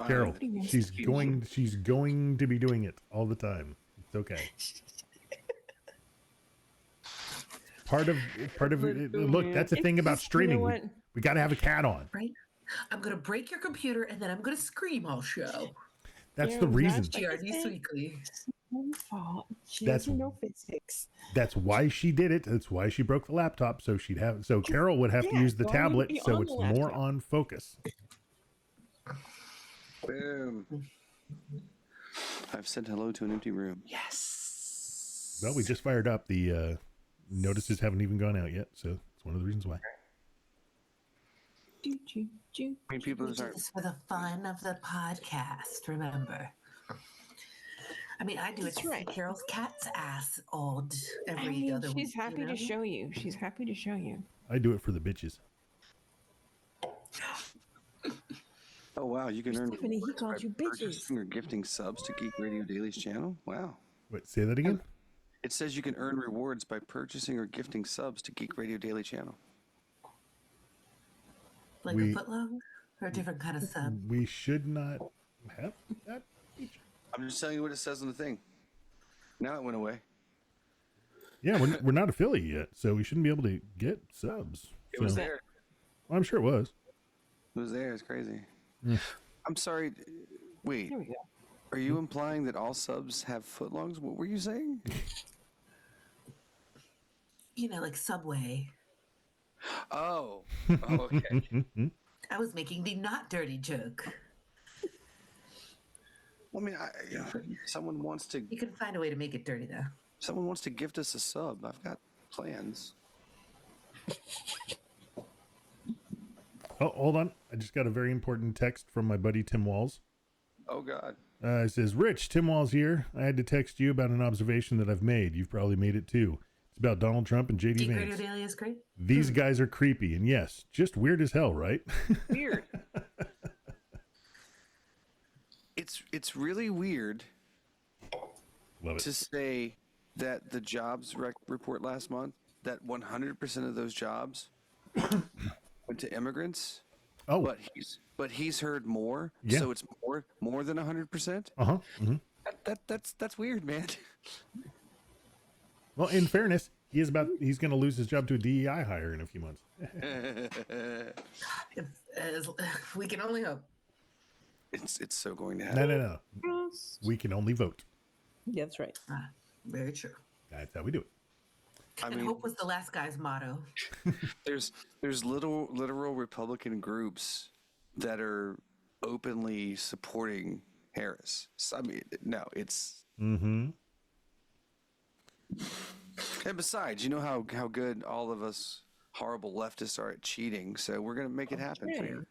Carol, she's going to be doing it all the time. It's okay. Part of it, look, that's the thing about streaming. You know we got to have a cat on. Right? I'm going to break your computer and then I'm going to scream all show. That's the reason. GRD Weekly. Fault. She doesn't know physics. That's why she did it. That's why she broke the laptop. So Carol would have to use the tablet, so it's more on focus. Boom. I've said hello to an empty room. Yes. Well, we just fired up. The notices haven't even gone out yet, so it's one of the reasons why. I mean, people do this for the fun of the podcast, remember. I mean, I do it to see Carol's cat's ass every other week. She's happy to show you. She's happy to show you. I do it for the bitches. Oh, wow. You can earn Stephanie, he called you bitches. purchasing or gifting subs to Geek Radio Daily's channel. Wow. Wait, say that again? It says you can earn rewards by purchasing or gifting subs to Geek Radio Daily channel. Like a footlong or a different kind of sub? We should not have that feature. I'm just telling you what it says on the thing. Now it went away. Yeah, we're not affiliate yet, so we shouldn't be able to get subs. It was there. Well, I'm sure it was. It was there. It's crazy. Mm. I'm sorry. Wait. Here we go. Are you implying that all subs have footlongs? What were you saying? You know, like Subway. Oh. Okay. I was making the not dirty joke. Well, I mean, someone wants to. You can find a way to make it dirty, though. Someone wants to gift us a sub. I've got plans. Oh, hold on. I just got a very important text from my buddy Tim Walls. Oh, God. It says, Rich, Tim Walls here. I had to text you about an observation that I've made. You've probably made it too. It's about Donald Trump and JD Vance. Radio Daily is great. These guys are creepy, and yes, just weird as hell, right? Weird. It's really weird Love it. to say that the jobs report last month, that 100% of those jobs went to immigrants. Oh, but he's heard more, Yeah. so it's more than 100%. uh-huh. Mm-hmm. That's weird, man. Well, in fairness, he's going to lose his job to a DEI hire in a few months. If we can only hope. It's so going to happen. No. We can only vote. Yeah, that's right. Very true. That's how we do it. I And mean, hope was the last guy's motto. there's literal Republican groups that are openly supporting Harris. So, I mean, no, it's. Mm-hmm. And besides, you know how good all of us horrible leftists are at cheating, so we're gonna make it happen for you.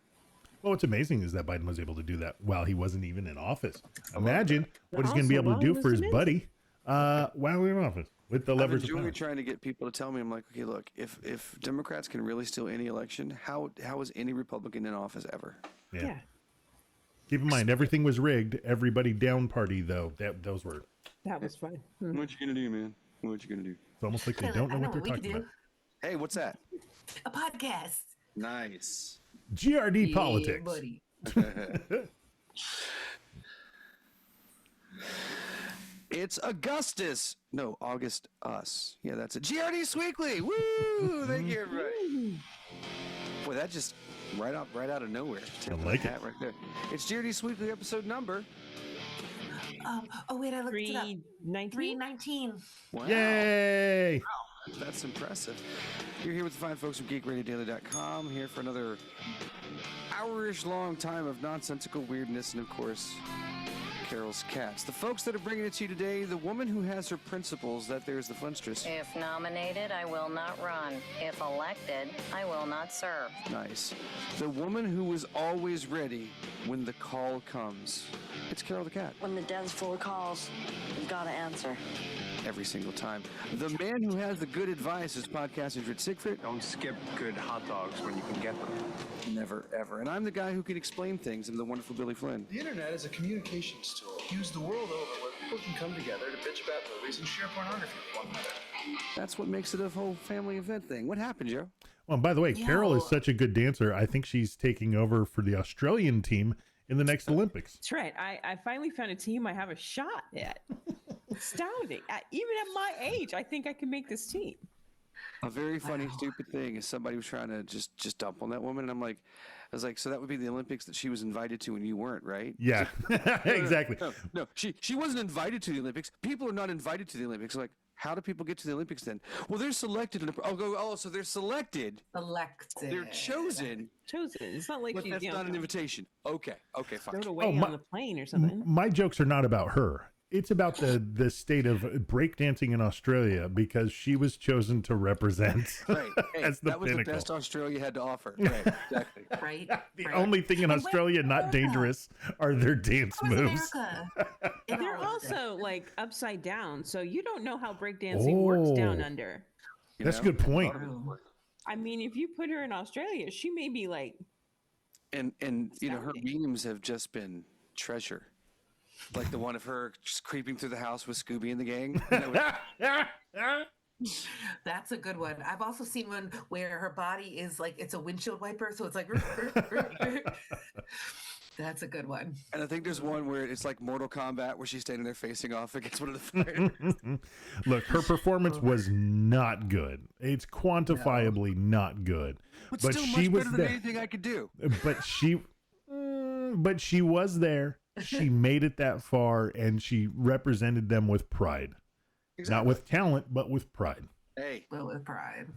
Well, what's amazing is that Biden was able to do that while he wasn't even in office. Imagine what he's going to be able to do for his buddy while we're in office with the leverage of power. I'm trying to get people to tell me, I'm like, okay, look, if Democrats can really steal any election, how is any Republican in office ever? Yeah. Keep in mind, everything was rigged. Everybody down party, though. That was fun. What you gonna do, man? What you gonna do? It's almost like they don't know what they're talking about. Hey, what's that? A podcast. Nice. GRD politics. Buddy. It's August us. Yeah, that's it. GRD SWeekly. Woo! Thank you, everybody. Boy, that just right out of nowhere. I like it. Right there. It's GRD SWeekly episode number. Oh wait, I looked it up. 319. 319. Wow. Yay! Wow, that's impressive. You're here with the fine folks from GeekRadioDaily.com, here for another hour-ish long time of nonsensical weirdness and, of course, Carol's cats. The folks that are bringing it to you today, the woman who has her principles, that there's the Funstress. If nominated, I will not run. If elected, I will not serve. Nice. The woman who was always ready when the call comes. It's Carol the Cat. When the den's full of calls, you've got to answer. Every single time. The man who has the good advice is podcaster Rich Siegfried. Don't skip good hot dogs when you can get them. Never, ever. And I'm the guy who can explain things. I'm the wonderful Billy Flynn. The internet is a communications tool used the world over where people can come together to bitch about movies and share pornography with one another. That's what makes it a whole family event thing. What happened, Joe? Well, and by the way, Carol is such a good dancer. I think she's taking over for the Australian team in the next Olympics. That's right. I finally found a team I have a shot at. Astounding. Even at my age, I think I can make this team. A very funny, stupid thing is somebody was trying to just dump on that woman, and I was like, so that would be the Olympics that she was invited to and you weren't, right? Yeah, exactly. No, she wasn't invited to the Olympics. People are not invited to the Olympics. Like, how do people get to the Olympics then? Well, they're selected. So they're selected. Elected. They're chosen. Chosen. It's not like But that's not an invitation. Okay, fine. Stowed away on the plane or something. My jokes are not about her. It's about the state of breakdancing in Australia because she was chosen to represent Right. Hey, as the that was pinnacle. the best Australia had to offer. Right, exactly. Right. The right. only thing in Australia not dangerous are their dance Where's moves. America in They're all of this? also like upside down, so you don't know how breakdancing works down Oh. under. You That's a know? good point. I mean, if you put her in Australia, she may be like, And you know, her Astounding. memes have just been treasure. Like the one of her just creeping through the house with Scooby and the gang. That's a good one. I've also seen one where her body is like it's a windshield wiper, so it's like. That's a good one. And I think there's one where it's like Mortal Kombat where she's standing there facing off against one of the fighters. Look, her performance was not good. It's quantifiably not good. But But still she much was better than there. anything I could do. But she was there. She made it that far, and she represented them with pride. Not with talent, but with pride. Hey. Well, with pride.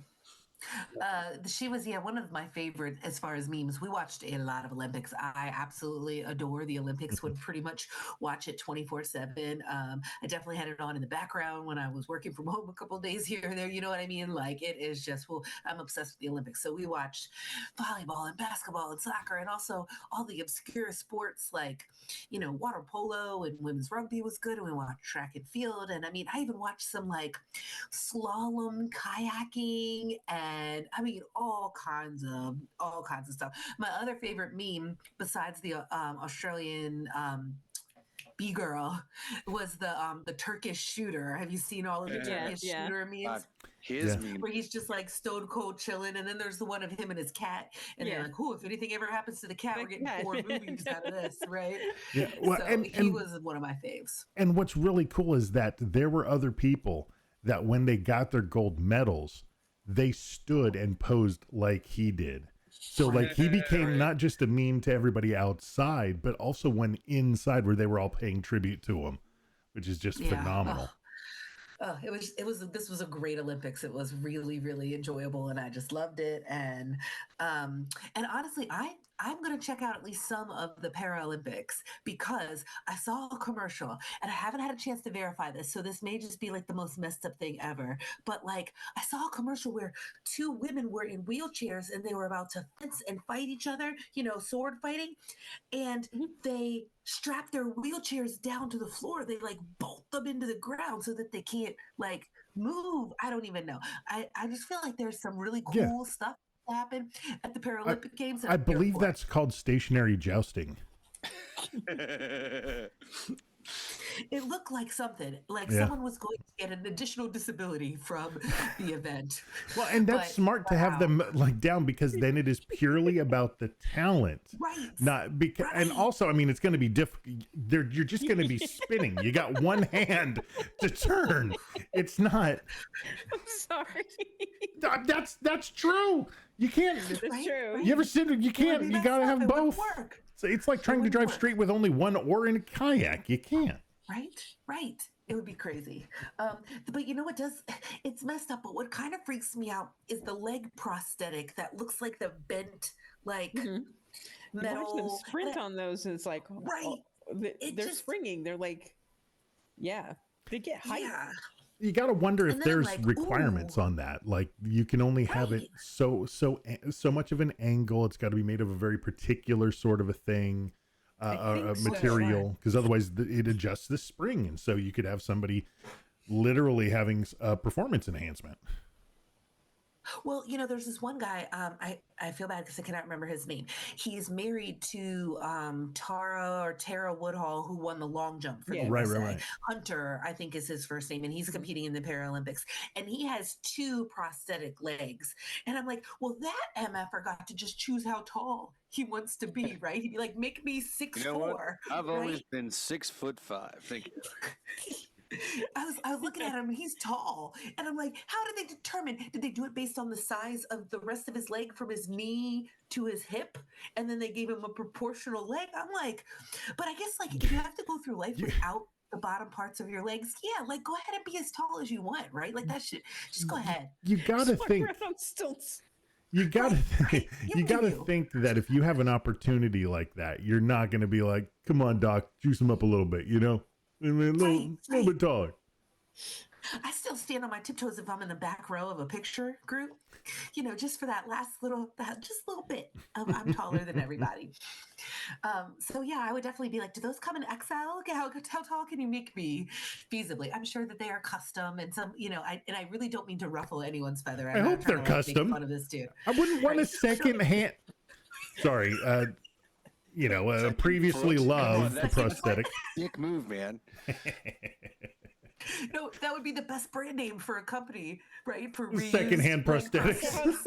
She was, one of my favorite as far as memes. We watched a lot of Olympics. I absolutely adore the Olympics, would pretty much watch it 24/7. I definitely had it on in the background when I was working from home a couple of days here and there. You know what I mean? Like, it is just, I'm obsessed with the Olympics. So we watched volleyball and basketball and soccer and also all the obscure sports like, water polo and women's rugby was good. And we watched track and field. And I mean, I even watched some like slalom kayaking and I mean all kinds of stuff. My other favorite meme besides the Australian B girl was the Turkish shooter. Have you seen all of the Turkish shooter memes? His meme. Where he's just like stone cold chilling, and then there's the one of him and his cat, and they're like, "Oh, if anything ever happens to the cat, we're getting 4 movies out of this, right?" Yeah, well, so and he was one of my faves. And what's really cool is that there were other people that when they got their gold medals, they stood and posed like he did. So like he became not just a meme to everybody outside, but also when inside where they were all paying tribute to him, which is just phenomenal. Oh, this was a great Olympics. It was really, really enjoyable, and I just loved it. And honestly, I'm going to check out at least some of the Paralympics because I saw a commercial, and I haven't had a chance to verify this, so this may just be like the most messed up thing ever. But like, I saw a commercial where 2 women were in wheelchairs and they were about to fence and fight each other, sword fighting, and they strap their wheelchairs down to the floor. They like bolt them into the ground so that they can't like move. I don't even know. I just feel like there's some really cool stuff that happen at the Paralympic Games. I believe that's called stationary jousting. It looked like something like someone was going to get an additional disability from the event. Well, and that's smart to have them like down because then it is purely about the talent, right? Not because, and also, I mean, it's going to be difficult. You're just going to be spinning. You got one hand to turn. It's not. I'm sorry. That's true. You can't. That's true. You ever sit? You can't. You got to have both. Work. So it's like trying to drive straight with only one oar in a kayak. You can't. Right. It would be crazy. But you know what does? It's messed up. But what kind of freaks me out is the leg prosthetic that looks like the bent, like metal. Watch them sprint on those, and it's like, they're just, springing. They're like, they get height. Yeah. You got to wonder if And then there's like, requirements on that. Like you can only have it so much of an angle. It's got to be made of a very particular sort of a thing, material, because otherwise it adjusts the spring, and so you could have somebody literally having a performance enhancement. Well, there's this one guy. I feel bad because I cannot remember his name. He's married to Tara Woodhall, who won the long jump for the Yeah. Right, USA. right. Hunter, I think, is his first name, and he's competing in the Paralympics. And he has 2 prosthetic legs. And I'm like, well, that MFer got to just choose how tall he wants to be, right? He'd be like, make me 6'4". You know what? I've always right? been 6'5". Thank you. I was looking at him, and he's tall, and I'm like, how did they determine? Did they do it based on the size of the rest of his leg from his knee to his hip, and then they gave him a proportional leg? I'm like, but I guess like if you have to go through life without the bottom parts of your legs, yeah, like go ahead and be as tall as you want, right? Like that shit. Just go ahead. You gotta Walk think. around on stilts. You gotta, Right. you gotta think that if you have an opportunity like that, you're not gonna be like, "Come on, doc, juice him up a little bit," I mean, a little bit taller. I still stand on my tiptoes if I'm in the back row of a picture group, just for that last just a little bit of I'm taller than everybody. So yeah, I would definitely be like, do those come in XL? How tall can you make me feasibly? I'm sure that they are custom and some, and I really don't mean to ruffle anyone's feather. I'm I not hope trying they're to, like, custom. Make fun of this dude. I wouldn't want a Right. second hand. Sorry, previously Come on, loved that's prosthetic. Dick move, man. No, that would be the best brand name for a company, right? For reused Secondhand leg prosthetics.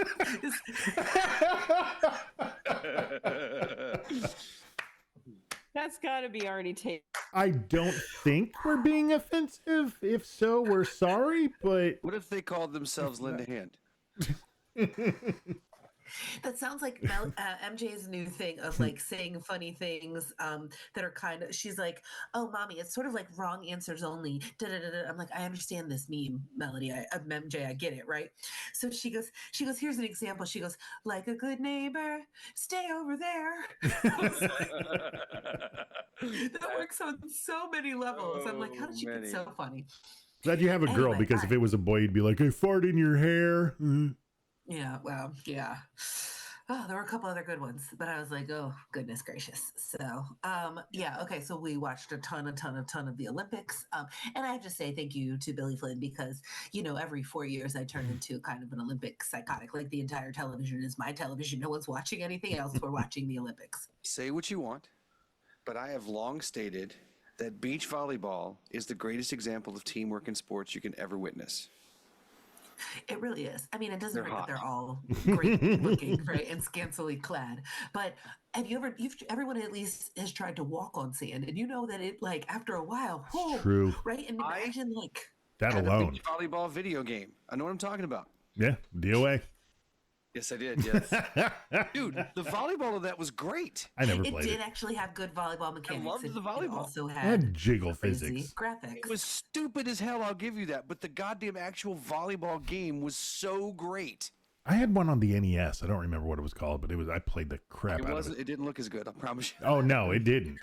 That's got to be already taken. I don't think we're being offensive. If so, we're sorry, but What if they called themselves Linda Hand? That sounds like MJ's new thing of like saying funny things that are kind of. She's like, "Oh, mommy, it's sort of like wrong answers only." Da-da-da-da. I'm like, I understand this meme, Melody. MJ, I get it, right? So she goes. Here's an example. She goes, "Like a good neighbor, stay over there." That works on so many levels. I'm like, how did you get so funny? glad you have a girl, Anyway, because if it was a boy, you'd be like, "I fart in your hair." Yeah, well, yeah. Oh, there were a couple other good ones, but I was like, oh, goodness gracious. So, yeah, okay. So we watched a ton of the Olympics. And I have to say thank you to Billy Flynn because, every 4 years I turn into kind of an Olympic psychotic. Like the entire television is my television. No one's watching anything else. We're watching the Olympics. Say what you want, but I have long stated that beach volleyball is the greatest example of teamwork in sports you can ever witness. It really is. I mean, it doesn't They're hurt hot. that they're all great looking, right, and scantily clad. But everyone at least has tried to walk on sand, and you know that it like after a while, whoa, True. right? And imagine like That Had a alone. beach volleyball video game. I know what I'm talking about. Yeah, DOA. Yes, I did. Yes, dude, the volleyball of that was great. I never it played did it. actually have good volleyball mechanics. loved and the it volleyball. also It had had jiggle crazy physics. graphics. It was stupid as hell. I'll give you that. But the goddamn actual volleyball game was so great. I had one on the NES. I don't remember what it was called, but I played the crap It out of wasn't. it. It didn't look as good. I promise you. Oh no, it didn't.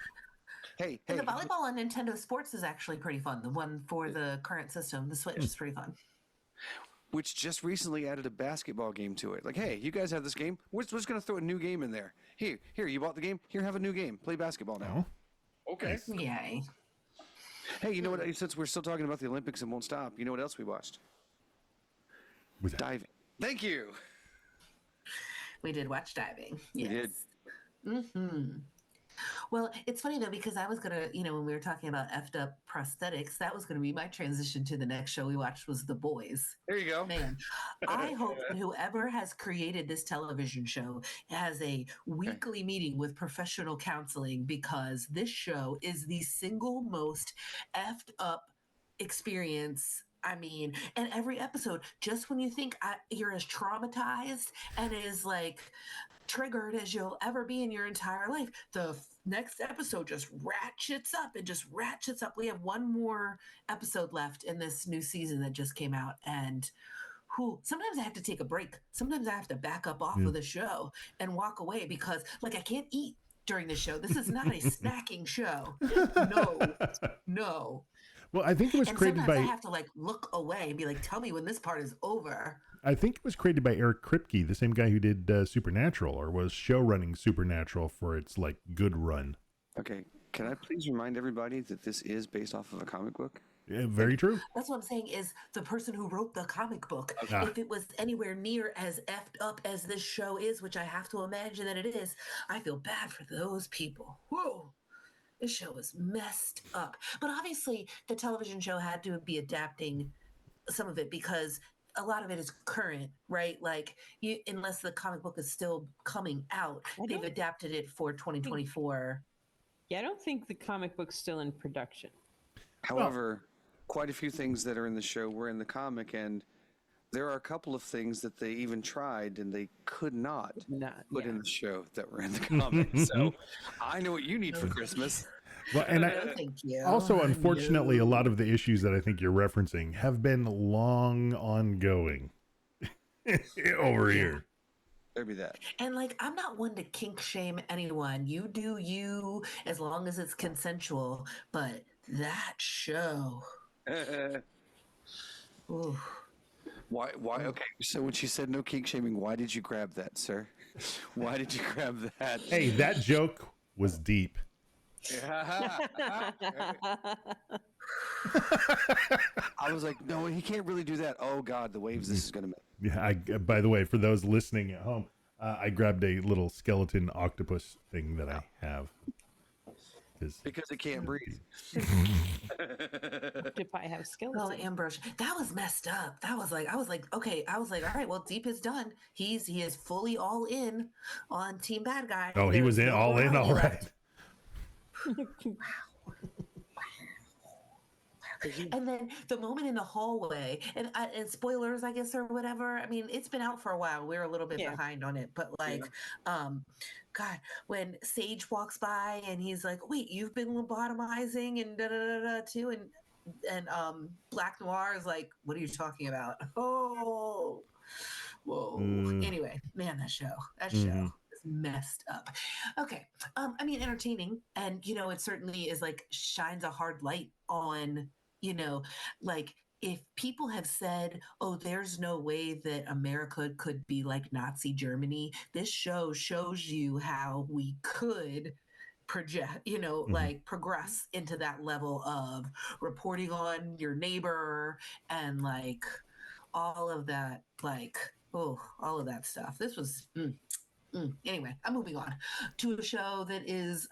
Hey, And hey. the volleyball on Nintendo Sports is actually pretty fun. The one for the current system, the Switch, is pretty fun. Which just recently added a basketball game to it. Like, hey, you guys have this game. We're just going to throw a new game in there. Here, you bought the game. Here, have a new game. Play basketball now. Oh, Okay. Yay. Hey, you know what? Since we're still talking about the Olympics and won't stop, you know what else we watched? was that? Diving. Thank you. We did watch diving. We Yes. did. Mm-hmm. Well, it's funny though, because I was going to, when we were talking about effed up prosthetics, that was going to be my transition to the next show we watched was The Boys. There you go. Man, I hope that whoever has created this television show has a weekly meeting with professional counseling because this show is the single most effed up experience. I mean, and every episode, just when you think you're as traumatized and as like triggered as you'll ever be in your entire life, the next episode just ratchets up. It just ratchets up. We have one more episode left in this new season that just came out, and sometimes I have to take a break. Sometimes I have to back up off of the show and walk away because, like, I can't eat during the show. This is not a snacking show. No. Well, I think it was And created sometimes by. I have to like look away and be like, "Tell me when this part is over." I think it was created by Eric Kripke, the same guy who did Supernatural, or was show running Supernatural for its like good run. Okay. Can I please remind everybody that this is based off of a comic book? Yeah, very true. That's what I'm saying is the person who wrote the comic book, Ah. if it was anywhere near as effed up as this show is, which I have to imagine that it is, I feel bad for those people. Whoa. This show is messed up. But obviously, the television show had to be adapting some of it because a lot of it is current, right? Like, unless the comic book is still coming out, they've adapted it for 2024. Yeah, I don't think the comic book's still in production. However, quite a few things that are in the show were in the comic, and there are a couple of things that they even tried and they could not put in the show that were in the comic. So I know what you need for Christmas. Well, and Thank you. also, unfortunately, a lot of the issues that I think you're referencing have been long ongoing over here. There be that. And like, I'm not one to kink shame anyone. You do you, as long as it's consensual. But that show. Ooh. Why? Okay. So when she said no kink shaming, why did you grab that, sir? Why did you grab that? Hey, that joke was deep. I was like, no, he can't really do that. Oh God, the waves this is gonna make. Yeah. By the way, for those listening at home, I grabbed a little skeleton octopus thing that I have. Because it can't breathe. If I have skills. Oh, Ambrose, that was messed up. That was like, I was like, okay. I was like, all right, well, Deep is done. He is fully all in on Team Bad Guy. Oh, he was all in, all right. And then the moment in the hallway, and spoilers, I guess, or whatever. I mean, it's been out for a while. We're a little bit behind on it, but like, God, when Sage walks by and he's like, "Wait, you've been lobotomizing and da da da da too," and Black Noir is like, "What are you talking about?" Oh, whoa. Anyway, man, that show is messed up. Okay, I mean, entertaining, and you know, it certainly is like shines a hard light on. You know, like if people have said, oh, there's no way that America could be like Nazi Germany, this show shows you how we could project, you know, like progress into that level of reporting on your neighbor and like all of that, like, all of that stuff. This was, anyway, I'm moving on to a show that is,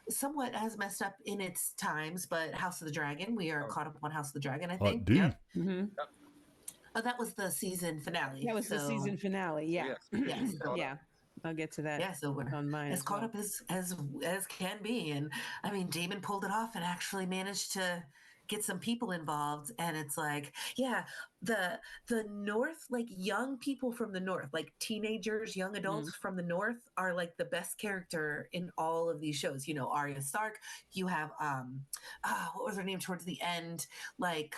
somewhat as messed up in its times, but House of the Dragon. We are caught up on House of the Dragon, I think. Dude. Oh, that was the season finale. That was the season finale. Yeah. Yeah. I'll get to that. Yeah, so we're on mine as caught up as can be. And I mean, Damon pulled it off and actually managed to get some people involved, and it's like, yeah, the North, like young people from the North, like teenagers, young adults from the North are like the best character in all of these shows. You know, Arya Stark, you have what was her name towards the end, like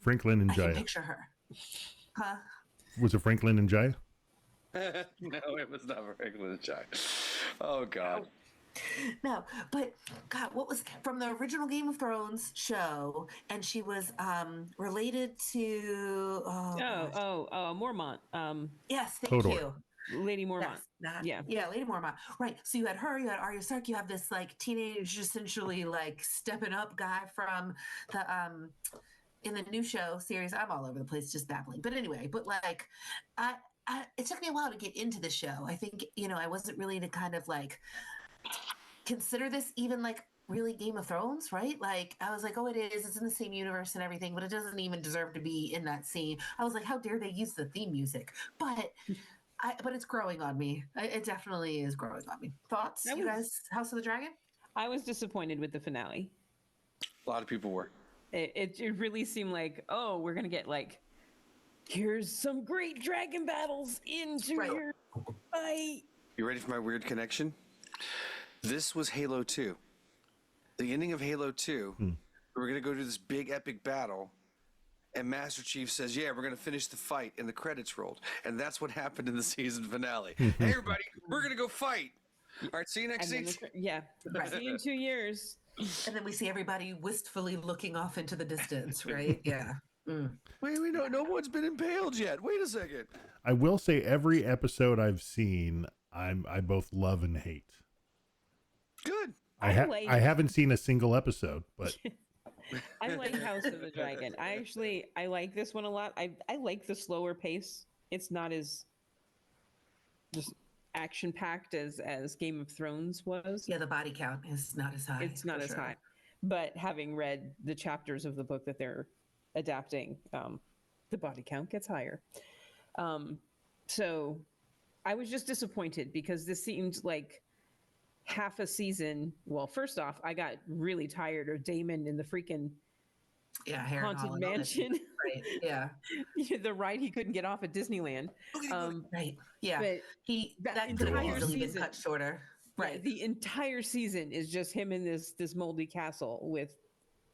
Franklin and I Jaya. can picture her. Was it Franklin and Jaya? No, it was not Franklin and Jaya. Oh God. No, but God, what was from the original Game of Thrones show? And she was related to Mormont. Yes, thank you, Lady Mormont. Lady Mormont. Right. So you had her, you had Arya Stark, you have this like teenage, essentially like stepping up guy from the in the new show series. I'm all over the place, just babbling. But anyway, but like, it took me a while to get into the show. I think, you know, I wasn't really to kind of like consider this even like really Game of Thrones, right? Like I was like, oh, it's in the same universe and everything, but it doesn't even deserve to be in that scene. I was like, how dare they use the theme music? But it's growing on me. It definitely is growing on me. Thoughts, you guys? House of the Dragon? I was disappointed with the finale. A lot of people were. It really seemed like, oh, we're gonna get like, here's some great dragon battles into your fight. You ready for my weird connection? This was Halo 2. The ending of Halo 2, we're going to go to this big epic battle, and Master Chief says, yeah, we're going to finish the fight, and the credits rolled. And that's what happened in the season finale. Hey, everybody, we're going to go fight. All right, see you next season. See you in 2 years. And then we see everybody wistfully looking off into the distance, right? Yeah. Wait, no one's been impaled yet. Wait a second. I will say every episode I've seen, I both love and hate. Good. I haven't seen a single episode, but I like House of the Dragon. I like this one a lot. I like the slower pace. It's not as just action packed as Game of Thrones was. Yeah, the body count is not as high. It's not for as sure. high. But having read the chapters of the book that they're adapting, the body count gets higher. So I was just disappointed because this seemed like half a season. Well, first off, I got really tired of Damon in the freaking Yeah, haunted Harrenhal and all that. mansion. Right. Yeah. The ride he couldn't get off at Disneyland. Right. Yeah. But That could have easily been cut shorter. Right. Yeah, the entire season is just him in this moldy castle with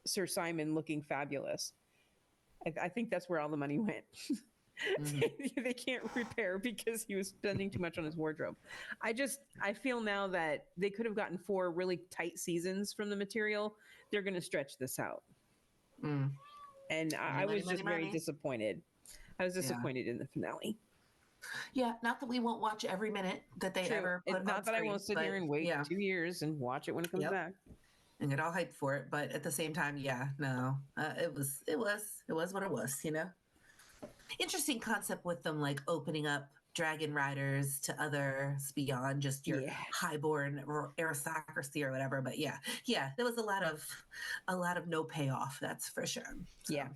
Sir Simon looking fabulous. I think that's where all the money went. They can't repair because he was spending too much on his wardrobe. I feel now that they could have gotten 4 really tight seasons from the material. They're going to stretch this out. And I was just very disappointed. I was disappointed in the finale. Yeah, not that we won't watch every minute that they ever put on not that screen, I won't sit here and wait 2 years and watch it when it comes back. And get all hyped for it, but at the same time, no, it was what it was, you know. Interesting concept with them like opening up dragon riders to others beyond just your highborn aristocracy or whatever. But yeah, there was a lot of no payoff. That's for sure. Yeah.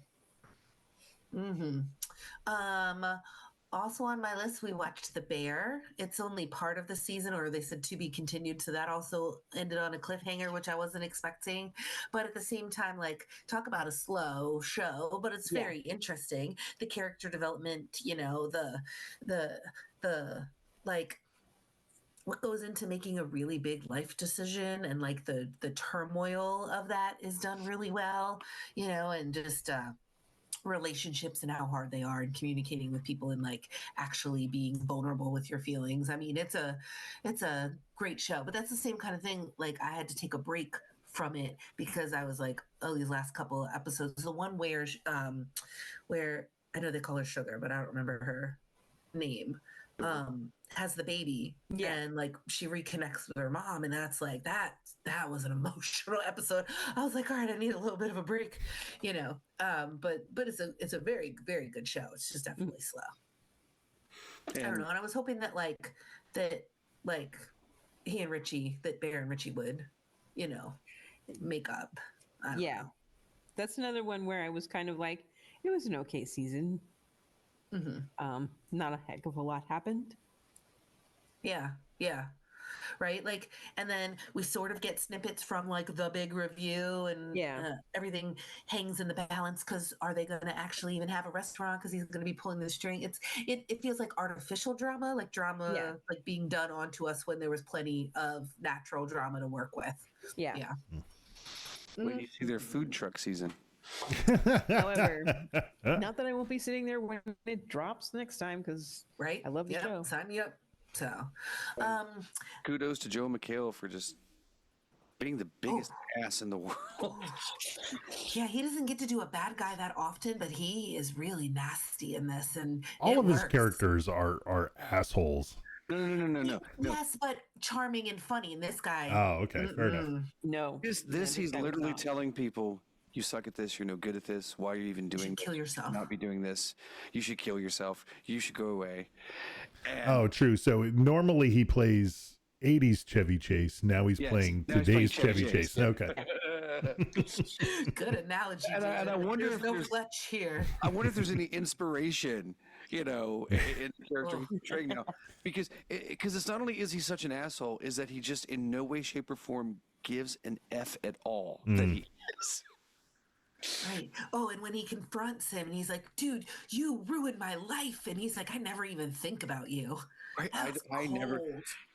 Also on my list, we watched The Bear. It's only part of the season, or they said to be continued. So that also ended on a cliffhanger, which I wasn't expecting. But at the same time, like, talk about a slow show, but it's very interesting. The character development, you know, the like what goes into making a really big life decision, and like the turmoil of that is done really well, you know, and just relationships and how hard they are, and communicating with people, and like actually being vulnerable with your feelings. I mean, it's a great show, but that's the same kind of thing. Like, I had to take a break from it because I was like, oh, these last couple of episodes, the one where I know they call her Sugar, but I don't remember her name, has the baby, and like she reconnects with her mom, and that's like that was an emotional episode. I was like, all right, I need a little bit of a break, you know. But it's a very, very good show. It's just definitely slow. I don't know, and I was hoping that he and Richie, that Bear and Richie would, you know, make up. I don't know. That's another one where I was kind of like, it was an okay season. Not a heck of a lot happened. Yeah. Right. Like, and then we sort of get snippets from like the big review, and everything hangs in the balance. Cause are they going to actually even have a restaurant? Cause he's going to be pulling the string. It feels like artificial drama, like like being done onto us when there was plenty of natural drama to work with. Yeah. When you see their food truck season. However, not that I won't be sitting there when it drops next time, because I love the show. Sign me up. So, kudos to Joe McHale for just being the biggest ass in the world. Yeah, he doesn't get to do a bad guy that often, but he is really nasty in this, and all of his characters are assholes. No. Yes, but charming and funny. And this guy. Oh, okay, fair enough. No, this he's literally telling people, you suck at this, you're no good at this, why are you even doing this? Kill yourself. Not be doing this. You should kill yourself. You should go away. And true. So normally he plays 80s Chevy Chase. Now he's playing today's Chevy Chase. Okay. Good analogy. And I wonder if there's no Fletch here. I wonder if there's any inspiration, you know, in the character he's portraying now. Because it's not only is he such an asshole, is that he just in no way, shape, or form gives an F at all that he is. Right. Oh, and when he confronts him and he's like, dude, you ruined my life. And he's like, I never even think about you. Right. I never.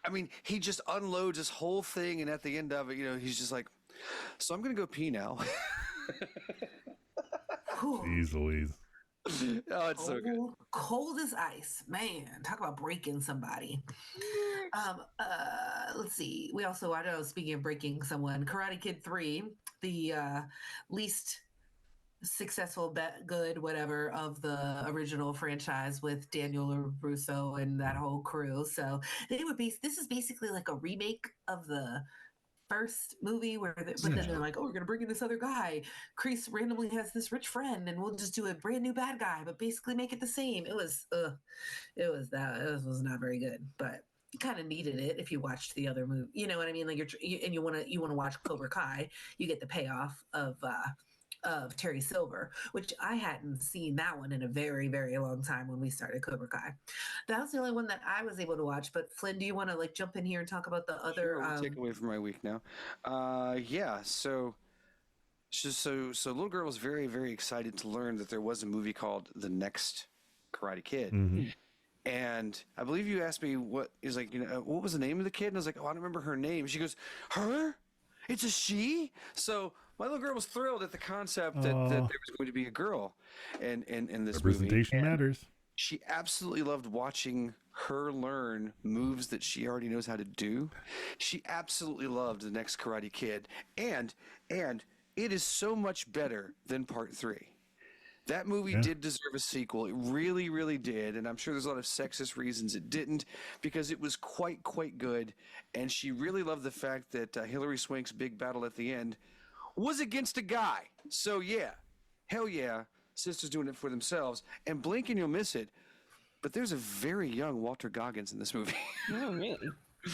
I mean, he just unloads this whole thing. And at the end of it, you know, he's just like, so I'm going to go pee now. Jeez Louise. Oh, it's so good. Cold as ice. Man, talk about breaking somebody. Let's see. We also, I know, speaking of breaking someone, Karate Kid 3, the least successful, good, whatever, of the original franchise with Daniel LaRusso and that whole crew. So this is basically like a remake of the first movie but then they're like, oh, we're gonna bring in this other guy. Kreese randomly has this rich friend, and we'll just do a brand new bad guy, but basically make it the same. It was not very good, but you kind of needed it if you watched the other movie. You know what I mean? Like you want to watch Cobra Kai, you get the payoff of Terry Silver, which I hadn't seen that one in a very, very long time when we started Cobra Kai. That was the only one that I was able to watch. But Flynn, do you want to like jump in here and talk about the other? Sure, we'll take away from my week now. Yeah. So little girl was very, very excited to learn that there was a movie called The Next Karate Kid. Mm-hmm. And I believe you asked me what was the name of the kid? And I was like, oh, I don't remember her name. She goes, her? It's a she? So my little girl was thrilled at the concept that there was going to be a girl in this movie. Representation matters. She absolutely loved watching her learn moves that she already knows how to do. She absolutely loved The Next Karate Kid. And it is so much better than part 3. That movie did deserve a sequel. It really, really did. And I'm sure there's a lot of sexist reasons it didn't, because it was quite good. And she really loved the fact that Hilary Swank's big battle at the end was against a guy. So yeah, hell yeah, sisters doing it for themselves. And blink and you'll miss it. But there's a very young Walter Goggins in this movie. Oh, really?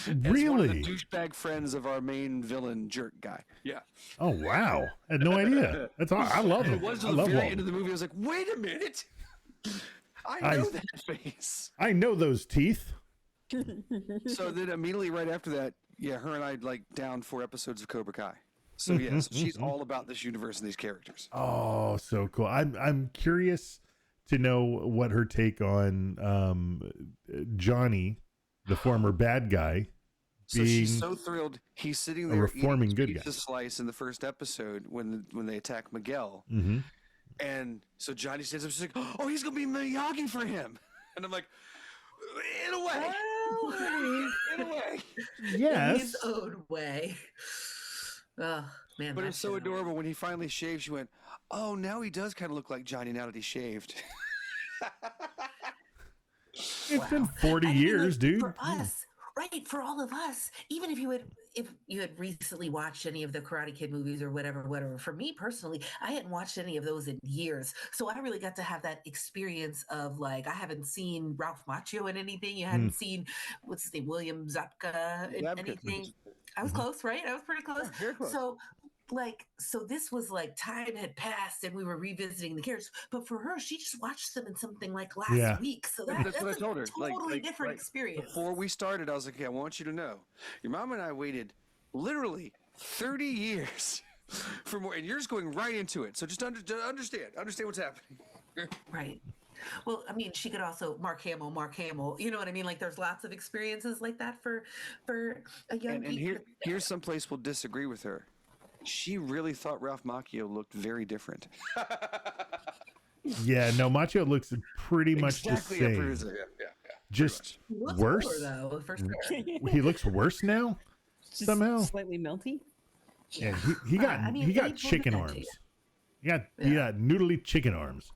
Really? One of the douchebag friends of our main villain jerk guy. Yeah. Oh wow! I had no idea. That's all. I love him. It was I at the love very Walter. end of the movie. I was like, wait a minute. I know that face. I know those teeth. So then immediately right after that, yeah, her and I like downed 4 episodes of Cobra Kai. So yeah, so she's all about this universe and these characters. Oh, so cool. I'm curious to know what her take on Johnny, the former bad guy. So she's so thrilled. He's sitting there reforming eating good guy. pizza slice in the first episode when they attack Miguel. Mm-hmm. And so Johnny says, she's like, oh, he's going to be Miyagi for him. And I'm like, in a way. Well, in a way. Yes. in his own way. Oh, man. But that it's so show. adorable. When he finally shaved, she went, oh, now he does kind of look like Johnny now that he shaved. It's been 40 I mean, years, like, dude. For us, right? For all of us, even if you had recently watched any of the Karate Kid movies or whatever. For me personally, I hadn't watched any of those in years, so I really got to have that experience of like I haven't seen Ralph Macchio in anything. You hadn't seen what's his name, William Zabka in anything. I was close, right? I was pretty close. Very close. So this was like time had passed and we were revisiting the characters. But for her, she just watched them in something like last week. So that's what I told her. Totally different experience. Before we started, I was like, okay, I want you to know, your mom and I waited literally 30 years for more, and you're just going right into it. So just understand what's happening. Right. Well, I mean, she could also Mark Hamill. You know what I mean? Like, there's lots of experiences like that for a young. And here's some place we'll disagree with her. She really thought Ralph Macchio looked very different. Yeah, no, Macchio looks pretty much the same. Yeah. Just worse. Older, though, for sure. He looks worse now. Just Somehow. slightly melty. Yeah, he got I mean, he got they chicken told that to arms. He got noodly chicken arms.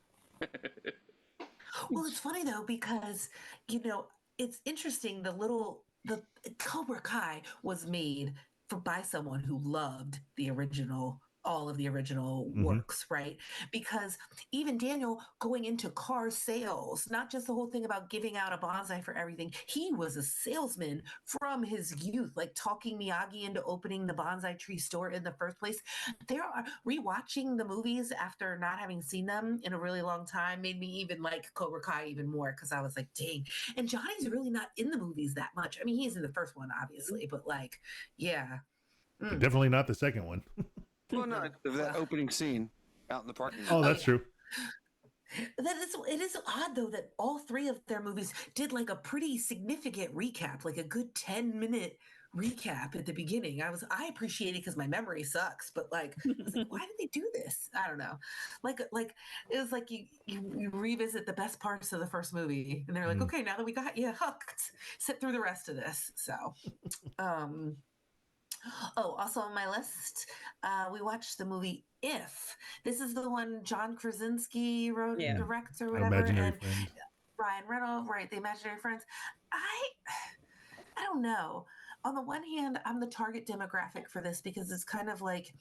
Well, it's funny though because it's interesting. The Cobra Kai was made by someone who loved all of the original works, right? Because even Daniel going into car sales, not just the whole thing about giving out a bonsai for everything, he was a salesman from his youth, like talking Miyagi into opening the bonsai tree store in the first place. Rewatching the movies after not having seen them in a really long time made me even like Cobra Kai even more because I was like, dang. And Johnny's really not in the movies that much. I mean, he's in the first one, obviously, but like, yeah. But definitely not the second one. Well, no, that opening scene out in the parking lot. Oh, that's true. It is odd though that all 3 of their movies did like a pretty significant recap, like a good 10-minute recap at the beginning. I appreciate it because my memory sucks, but like, I was like, why did they do this? I don't know. Like it was like you revisit the best parts of the first movie, and they're like, okay, now that we got you hooked, sit through the rest of this. So, Oh, also on my list, we watched the movie If. This is the one John Krasinski wrote and directs or whatever. Imaginary Friend. Ryan Reynolds, right? The Imaginary Friends. I don't know. on the one hand, I'm the target demographic for this because it's kind of like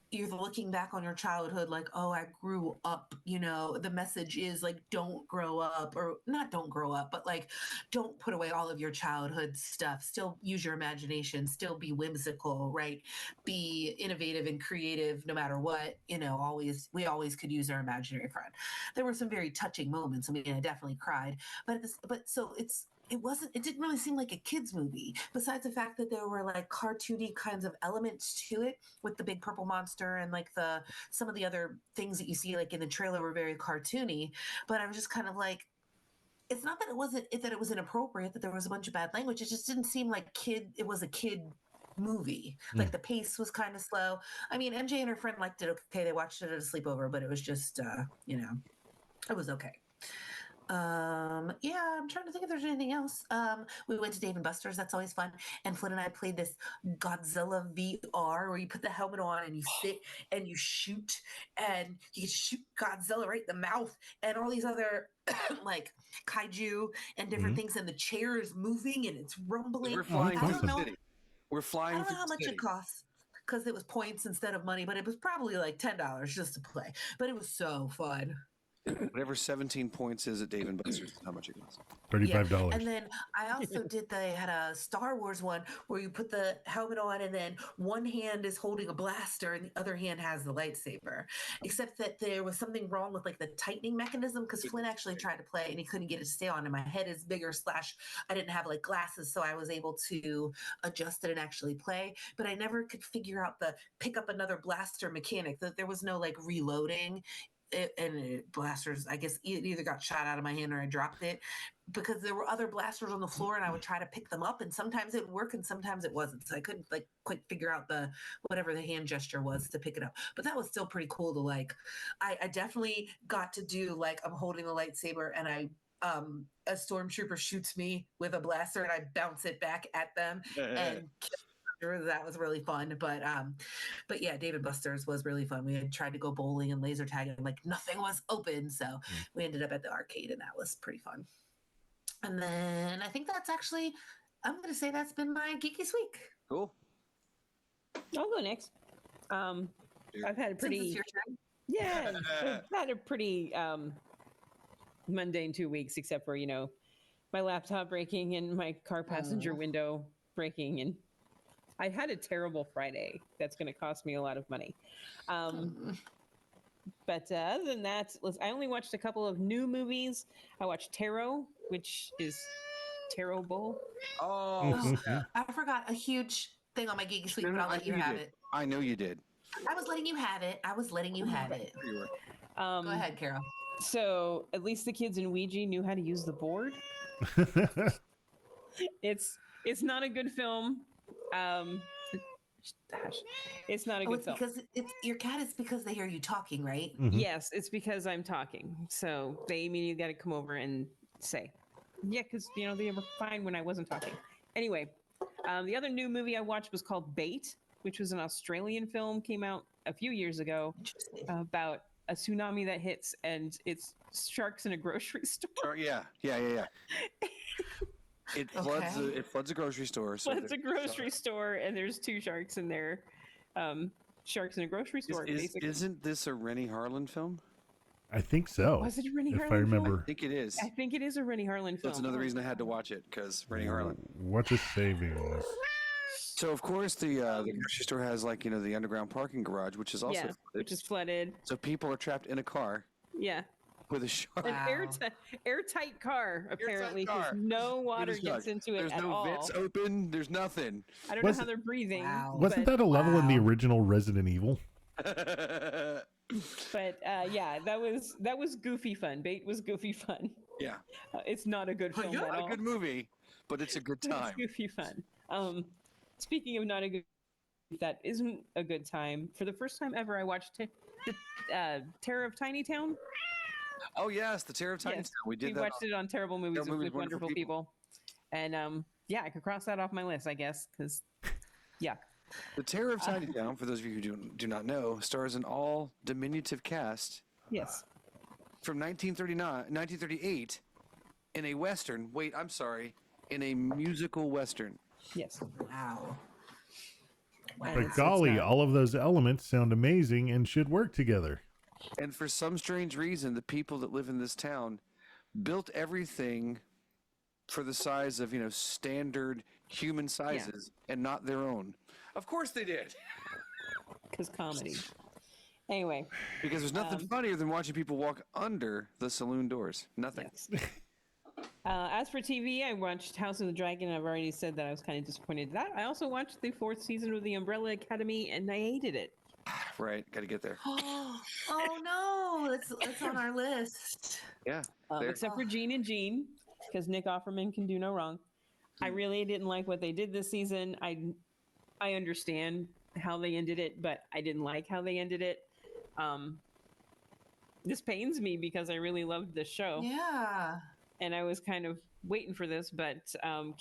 you're looking back on your childhood like, oh, I grew up, the message is like, don't grow up, or not don't grow up, but like, don't put away all of your childhood stuff. Still use your imagination, still be whimsical, right? Be innovative and creative no matter what, we always could use our imaginary friend. There were some very touching moments. I mean, I definitely cried, it didn't really seem like a kid's movie, besides the fact that there were like cartoony kinds of elements to it with the big purple monster and like some of the other things that you see like in the trailer were very cartoony. But I was just kind of like, it's not that it was inappropriate, that there was a bunch of bad language. It just didn't seem like it was a kid movie. Like the pace was kind of slow. I mean, MJ and her friend liked it. Okay. They watched it at a sleepover, but it was just, it was okay. Yeah, I'm trying to think if there's anything else. We went to Dave and Buster's. That's always fun. And Flynn and I played this Godzilla VR where you put the helmet on and you sit and you shoot, and you can shoot Godzilla right in the mouth and all these other like kaiju and different things. And the chair is moving and it's rumbling. We're flying I don't know. We're flying. I don't know how much it costs, because it was points instead of money, but it was probably like $10 just to play. But it was so fun. Whatever 17 points is at Dave and Buster's, how much it costs? $35. Yeah. And then I also they had a Star Wars one where you put the helmet on and then one hand is holding a blaster and the other hand has the lightsaber. Except that there was something wrong with like the tightening mechanism, because Flynn actually tried to play and he couldn't get it to stay on, and my head is bigger / I didn't have like glasses, so I was able to adjust it and actually play. But I never could figure out the pick up another blaster mechanic. That there was no like reloading. Blasters, I guess it either got shot out of my hand or I dropped it, because there were other blasters on the floor and I would try to pick them up and sometimes it would work and sometimes it wasn't. So I couldn't like quite figure out whatever the hand gesture was to pick it up. But that was still pretty cool to like, I definitely got to do like, I'm holding a lightsaber and a stormtrooper shoots me with a blaster and I bounce it back at them and that was really fun. But yeah, Dave & Buster's was really fun. We had tried to go bowling and laser tag and like nothing was open, so we ended up at the arcade and that was pretty fun. And then I think that's actually, I'm gonna say that's been my Geekiest Week. Cool. I'll go next. I've had a pretty I've had a pretty mundane 2 weeks, except for my laptop breaking and my car passenger window breaking, and I had a terrible Friday that's going to cost me a lot of money. But other than that, I only watched a couple of new movies. I watched Tarot, which is Tarot Bowl. Oh, yeah. I forgot a huge thing on my Geekiest Week, but I'll let you have it. I know you did. I was letting you have it. Go ahead, Carol. So at least the kids in Ouija knew how to use the board. It's not a good film. It's not a good film. Because your cat is because they hear you talking, right? Yes, it's because I'm talking. So they immediately got to come over and say, yeah, because they were fine when I wasn't talking. Anyway, the other new movie I watched was called Bait, which was an Australian film, came out a few years ago, about a tsunami that hits and it's sharks in a grocery store. Yeah. It floods a grocery store. Floods a grocery store, and there's two sharks in there. Sharks in a grocery store. Isn't this a Rennie Harlan film? I think so. Was it a Rennie Harlan if I remember. film? I think it is. I think it is a Rennie Harlan film. That's another reason I had to watch it, because Rennie Harlan. What's his savings? So of course the grocery store has the underground parking garage, which is also flooded. Which is flooded. So people are trapped in a car. Yeah. With a shark. An airtight car, apparently, because no water gets into it at all. There's no vents open. There's nothing. I don't know how they're breathing. Wow. Wasn't that a level in the original Resident Evil? But yeah, that was goofy fun. Bait was goofy fun. Yeah. It's not a good film at all. Not a good movie, but it's a good time. It's goofy fun. Speaking of not a good, that isn't a good time. For the first time ever, I watched the Terror of Tiny Town. Oh yes, the Terror of Tiny Town. We watched it on Terrible Movies with Wonderful People. And I could cross that off my list, I guess, because The Terror of Tiny Town, for those of you who do not know, stars an all diminutive cast. Yes. From 1938 in a Western. Wait, I'm sorry. In a musical Western. Yes. Wow. And But it's golly, not- all of those elements sound amazing and should work together. And for some strange reason, the people that live in this town built everything for the size of, standard human sizes and not their own. Of course they did. because comedy. Anyway, Because there's nothing funnier than watching people walk under the saloon doors. Nothing. yes. As for TV, I watched House of the Dragon. I've already said that I was kind of disappointed in that. I also watched the 4th season of The Umbrella Academy, and I hated it. Right. Got to get there. Oh no, that's on our list. Yeah. there. Except for Gene and Gene, because Nick Offerman can do no wrong. I really didn't like what they did this season. I understand how they ended it, but I didn't like how they ended it. This pains me because I really loved this show. Yeah. And I was kind of waiting for this, but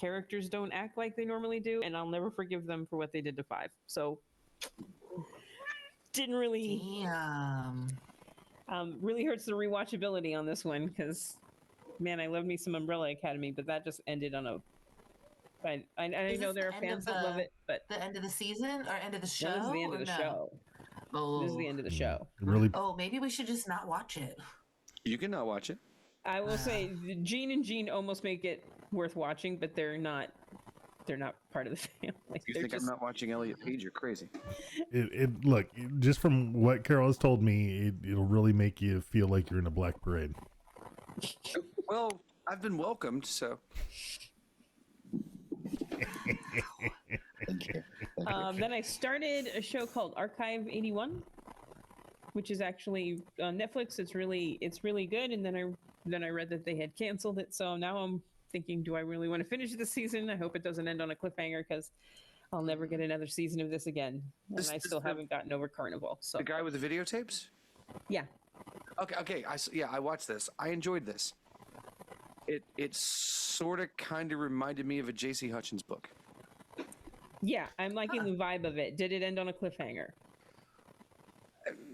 characters don't act like they normally do, and I'll never forgive them for what they did to 5. So didn't really Damn. really hurts the rewatchability on this one because man, I love me some Umbrella Academy, but that just ended on a. I Is know this there are the end fans of that love the- it, but The end of the season or end of the show? that was the end of or the no? show. Oh. This is the end of the show. Really, Oh, maybe we should just not watch it. You can not watch it. I will say Gene and Gene almost make it worth watching, but they're not part of the family. You They're think just, I'm not watching Elliot Page? You're crazy. look, just from what Carol has told me, it'll really make you feel like you're in a black parade. Well, I've been welcomed, so. Then I started a show called Archive 81, which is actually on Netflix. It's really good. And then I read that they had canceled it, so now I'm thinking, do I really want to finish the season? I hope it doesn't end on a cliffhanger because I'll never get another season of this again. And This I is still the- haven't gotten over Carnival. So The guy with the videotapes? yeah, Okay. I watched this. I enjoyed this. It sort of kind of reminded me of a J.C. Hutchins book. yeah, I'm liking the vibe of it. Did it end on a cliffhanger?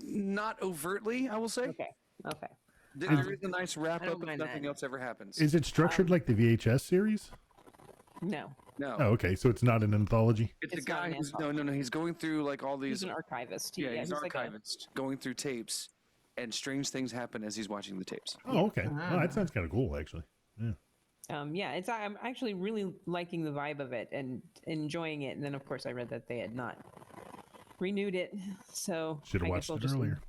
Not overtly, I will say. Okay. There is a nice wrap I don't up if mind nothing that. else ever happens. Is it structured like the VHS series? No, No. Oh, okay. So it's not an anthology. It's a It's not guy an who's anthology. no. He's going through like all he's these. an archivist. Yeah, he's an like a- archivist going through tapes, and strange things happen as he's watching the tapes. Oh, okay. Well, that sounds kind of cool, actually. Yeah. I'm actually really liking the vibe of it and enjoying it. And then, of course, I read that they had not renewed it, so Should have I watched guess I'll it just, earlier.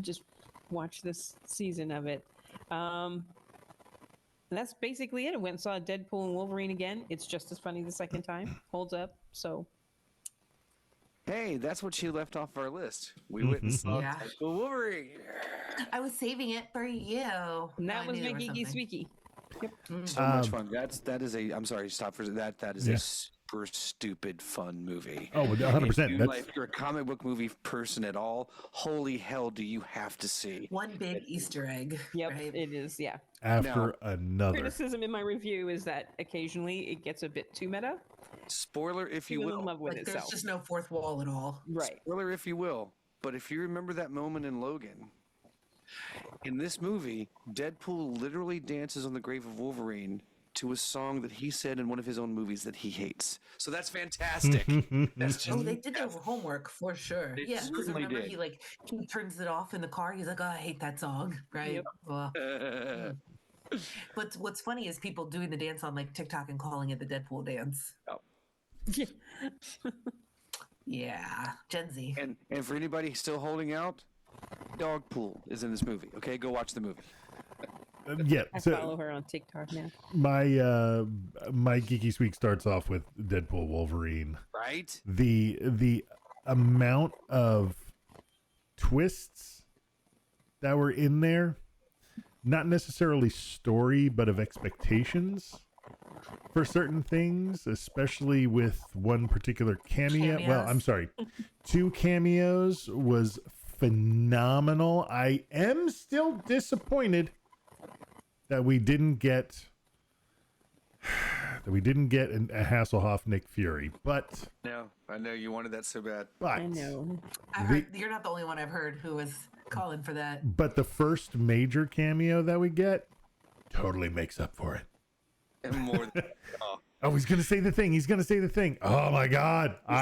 Just watch this season of it. And that's basically it. I went and saw Deadpool and Wolverine again. It's just as funny the second time. Holds up. So Hey, that's what she left off our list. We went and saw Yeah. Deadpool Wolverine. I was saving it for you. and that I was knew my there geeky something. sweeky. So much fun. That is a. I'm sorry. Stop for that. That is Yeah. a super stupid fun movie. Oh, 100%. If That's you're a comic book movie person at all, holy hell, do you have to see? One big Easter egg. Yep, Right? it is. Yeah. after another. Criticism in my review is that occasionally it gets a bit too meta. Spoiler, if you Even in will. love with Like itself. there's just no fourth wall at all. Right. Spoiler, if you will. But if you remember that moment in Logan, in this movie, Deadpool literally dances on the grave of Wolverine to a song that he said in one of his own movies that he hates. So that's fantastic. That's just Oh, they did their homework for sure. They Yeah, because certainly remember did. he turns it off in the car. He's like, "Oh, I hate that song." Right. Yep. Well, but what's funny is people doing the dance on like TikTok and calling it the Deadpool dance. Yeah, Gen Z. and for anybody still holding out, Dogpool is in this movie. Okay, go watch the movie. Yeah. I So follow her on TikTok now. my geeky week starts off with Deadpool Wolverine. Right? The amount of twists that were in there, not necessarily story, but of expectations for certain things, especially with one particular cameo. Well, Cameos? I'm sorry, 2 cameos was phenomenal. I am still disappointed that we didn't get a Hasselhoff Nick Fury, but No, I know you wanted that so bad. I know. I heard, you're not the only one I've heard who was calling for that. but the first major cameo that we get totally makes up for it. And more than, oh, Oh, he's gonna say the thing. He's gonna say the thing. Oh my God! We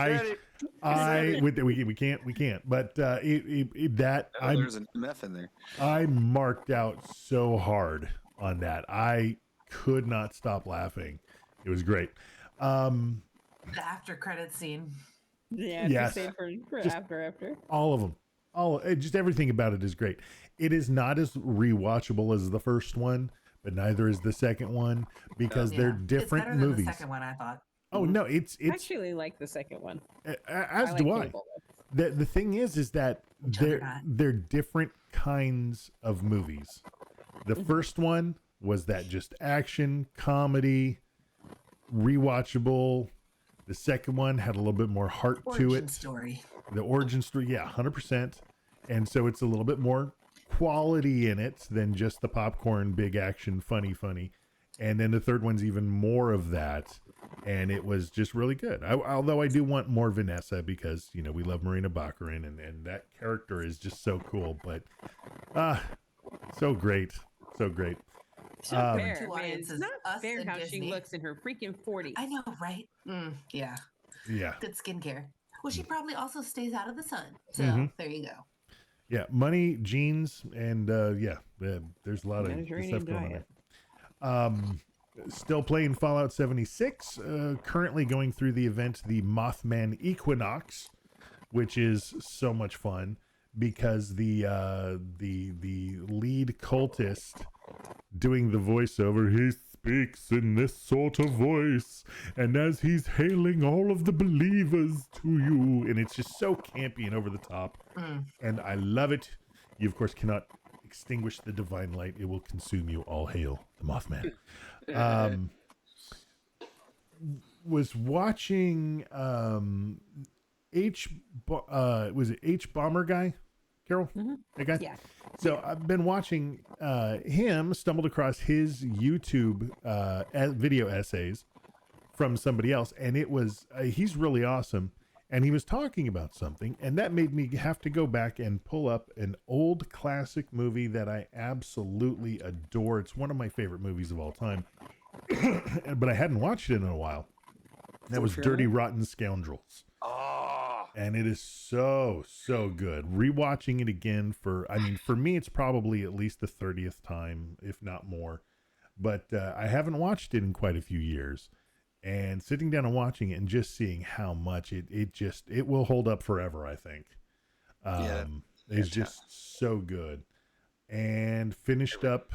can't. But there's an MF in there. I marked out so hard on that. I could not stop laughing. It was great. The after credit scene. Yeah, Yes. to say for Just after. all of them. Just everything about it is great. It is not as rewatchable as the first one, but neither is the second one because they're different it's better movies. Than the second one, I thought. Oh no, it's I actually like the second one. As like do I. Cannibal. The thing is that they're different kinds of movies. The first one was that just action comedy, rewatchable. The second one had a little bit more heart to it. Story. The origin story, 100%. And so it's a little bit more quality in it than just the popcorn, big action, funny. And then the third one's even more of that. And it was just really good. Although I do want more Vanessa because, we love Marina Baccarin and that character is just so cool. But, so great. So great. It's not fair, Two man. It's audiences, not us fair and how Disney. she looks in her freaking 40s. I know, right? Yeah. Yeah. Good skincare. Well, she probably also stays out of the sun. So there you go. Yeah. Money, jeans, and there's a lot of good stuff going on there. Still playing Fallout 76. Currently going through the event, the Mothman Equinox, which is so much fun because the lead cultist doing the voiceover, he speaks in this sort of voice, and as he's hailing all of the believers to you, and it's just so campy and over the top, and I love it. You of course cannot extinguish the divine light; it will consume you. All hail the Mothman. Was watching was it H Bomber guy, Carol? That guy? Yeah. So I've been watching him, stumbled across his YouTube video essays from somebody else, and it was he's really awesome, and he was talking about something, and that made me have to go back and pull up an old classic movie that I absolutely adore. It's one of my favorite movies of all time, but I hadn't watched it in a while. That was Dirty Rotten Scoundrels. And it is so good. Rewatching it again for me, it's probably at least the 30th time, if not more. But I haven't watched it in quite a few years. And sitting down and watching it and just seeing how much it will hold up forever, I think. It's just so good. And finished up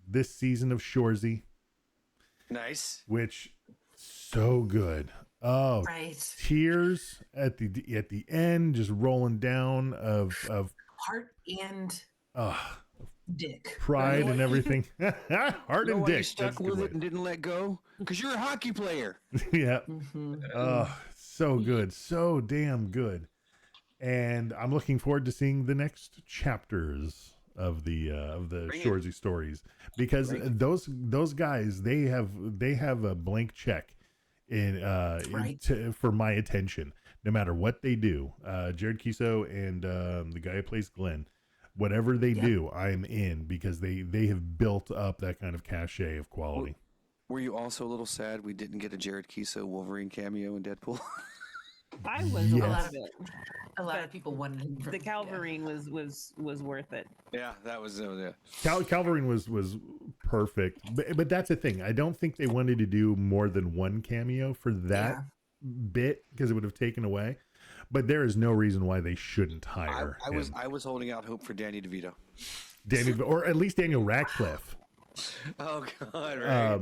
this season of Shoresy. Nice. Which so good. Oh, right. Tears at the end, just rolling down of heart and dick, pride and everything. Heart and dick. You stuck with it and didn't let go because you're a hockey player. Yeah. Oh, so good, so damn good. And I'm looking forward to seeing the next chapters of the Shoresy stories because those guys they have a blank check for my attention no matter what they do. Jared Kiso and the guy who plays Glenn, whatever they do, I'm in because they have built up that kind of cachet of quality. Were you also a little sad we didn't get a Jared Kiso Wolverine cameo in Deadpool? I was a lot of people wanted the Calverine was worth it. Yeah, that was Calverine was perfect, but that's the thing. I don't think they wanted to do more than one cameo for that bit because it would have taken away. But there is no reason why they shouldn't hire him. I was holding out hope for Danny DeVito, or at least Daniel Radcliffe. Oh God! Right?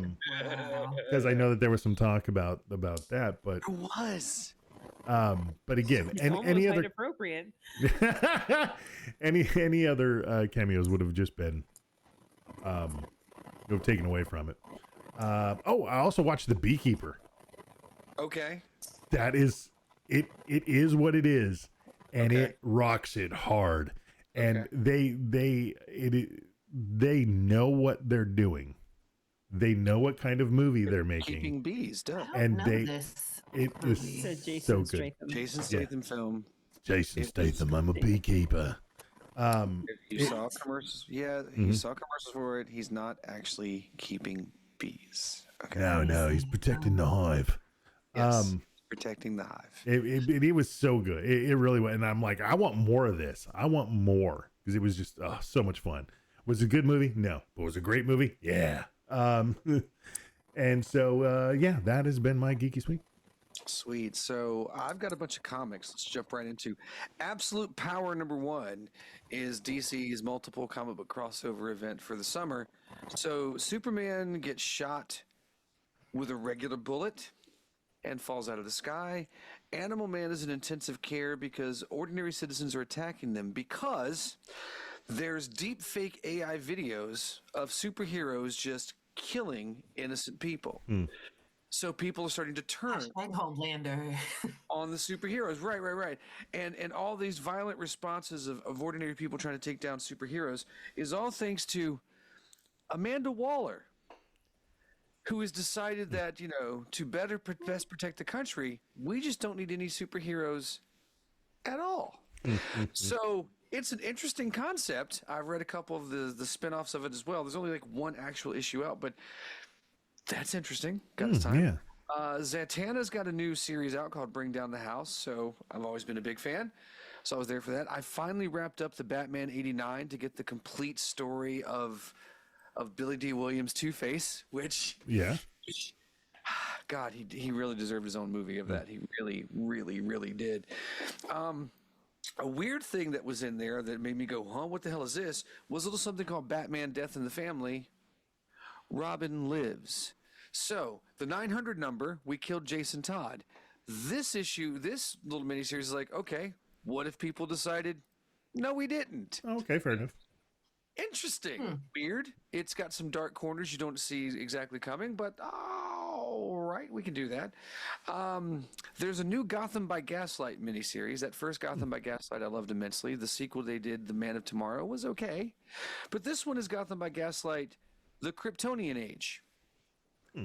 Because I know that there was some talk about that, but there was. But again, any other appropriate, any other cameos would have just been taken away from it. I also watched The Beekeeper. Okay, that is it. It is what it is, and it rocks it hard. And they know what they're doing. They know what kind of movie they're making. Keeping bees, duh. And it is so good. Jason Statham film. Jason Statham. I'm a beekeeper. You saw commercials. Yeah, you saw commercials for it. He's not actually keeping bees. Okay. No, he's protecting the hive. Yes. Protecting the hive. It was so good. It really was. And I'm like, I want more of this. I want more because it was just so much fun. Was it a good movie? No. But was it a great movie? Yeah. And so, that has been my Geeky Week. Sweet. So I've got a bunch of comics. Let's jump right into Absolute Power #1 is DC's multiple comic book crossover event for the summer. So Superman gets shot with a regular bullet and falls out of the sky. Animal Man is in intensive care because ordinary citizens are attacking them because there's deep fake AI videos of superheroes just killing innocent people. So people are starting to turn Homelander on the superheroes. Right. And all these violent responses of ordinary people trying to take down superheroes is all thanks to Amanda Waller, who has decided that, to best protect the country, we just don't need any superheroes at all. So it's an interesting concept. I've read a couple of the spin-offs of it as well. There's only like one actual issue out, but that's interesting. Got his time. Yeah. Zatanna's got a new series out called Bring Down the House, so I've always been a big fan. So I was there for that. I finally wrapped up the Batman 89 to get the complete story of Billy D. Williams' Two-Face, which God, he really deserved his own movie of that. He really, really, really did. A weird thing that was in there that made me go, huh, what the hell is this? Was a little something called Batman Death in the Family. Robin Lives. So, the 900 number, we killed Jason Todd. This issue, this little miniseries is like, okay, what if people decided, no, we didn't? Okay, fair enough. Interesting. Weird. It's got some dark corners you don't see exactly coming, but all right, we can do that. There's a new Gotham by Gaslight miniseries. That first Gotham by Gaslight I loved immensely. The sequel they did, The Man of Tomorrow, was okay. But this one is Gotham by Gaslight, The Kryptonian Age,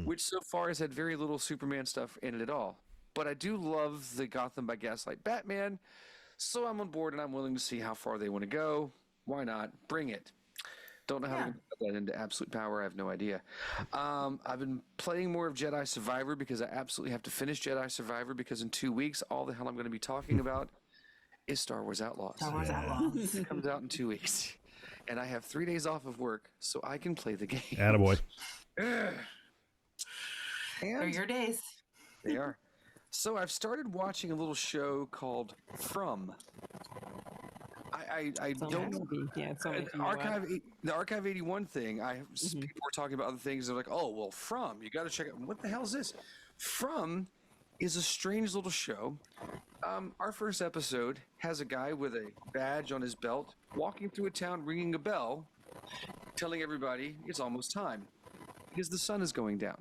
which so far has had very little Superman stuff in it at all. But I do love the Gotham by Gaslight Batman, so I'm on board and I'm willing to see how far they want to go. Why not? Bring it. Don't know how to put that into Absolute Power. I have no idea. I've been playing more of Jedi Survivor because I absolutely have to finish Jedi Survivor because in 2 weeks, all the hell I'm going to be talking about is Star Wars Outlaws. Star Wars Outlaws. It comes out in 2 weeks. And I have 3 days off of work, so I can play the game. Attaboy. They're your days. They are. So I've started watching a little show called From. I don't know. The Archive 81 thing. People were talking about other things. They're like, oh, well, From. You got to check it. What the hell is this? From is a strange little show. Our first episode has a guy with a badge on his belt walking through a town ringing a bell, telling everybody it's almost time because the sun is going down.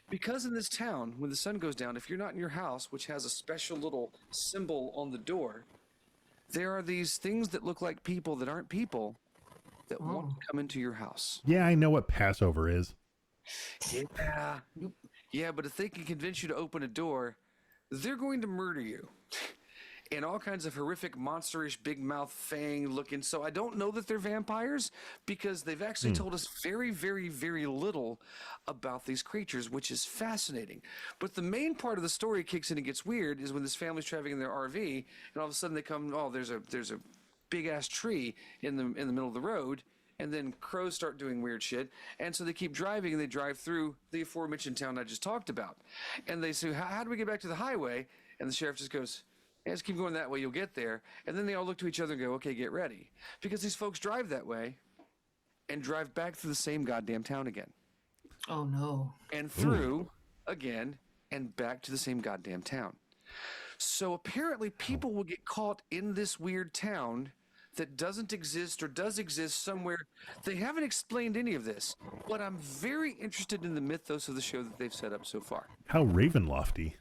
Because in this town, when the sun goes down, if you're not in your house, which has a special little symbol on the door, there are these things that look like people that aren't people that want to come into your house. Yeah, I know what Passover is. Yeah, but if they can convince you to open a door, they're going to murder you. And all kinds of horrific, monsterish, big mouth, fang looking. So I don't know that they're vampires because they've actually told us very, very, very little about these creatures, which is fascinating. But the main part of the story kicks in and gets weird is when this family's traveling in their RV, and all of a sudden they come, there's a big ass tree in the middle of the road. And then crows start doing weird shit. And so they keep driving, and they drive through the aforementioned town I just talked about. And they say, how do we get back to the highway? And the sheriff just goes, yeah, just keep going that way, you'll get there. And then they all look to each other and go, okay, get ready. Because these folks drive that way and drive back through the same goddamn town again. Oh, no. And through again and back to the same goddamn town. So apparently people will get caught in this weird town that doesn't exist or does exist somewhere. They haven't explained any of this, but I'm very interested in the mythos of the show that they've set up so far. How Ravenlofty.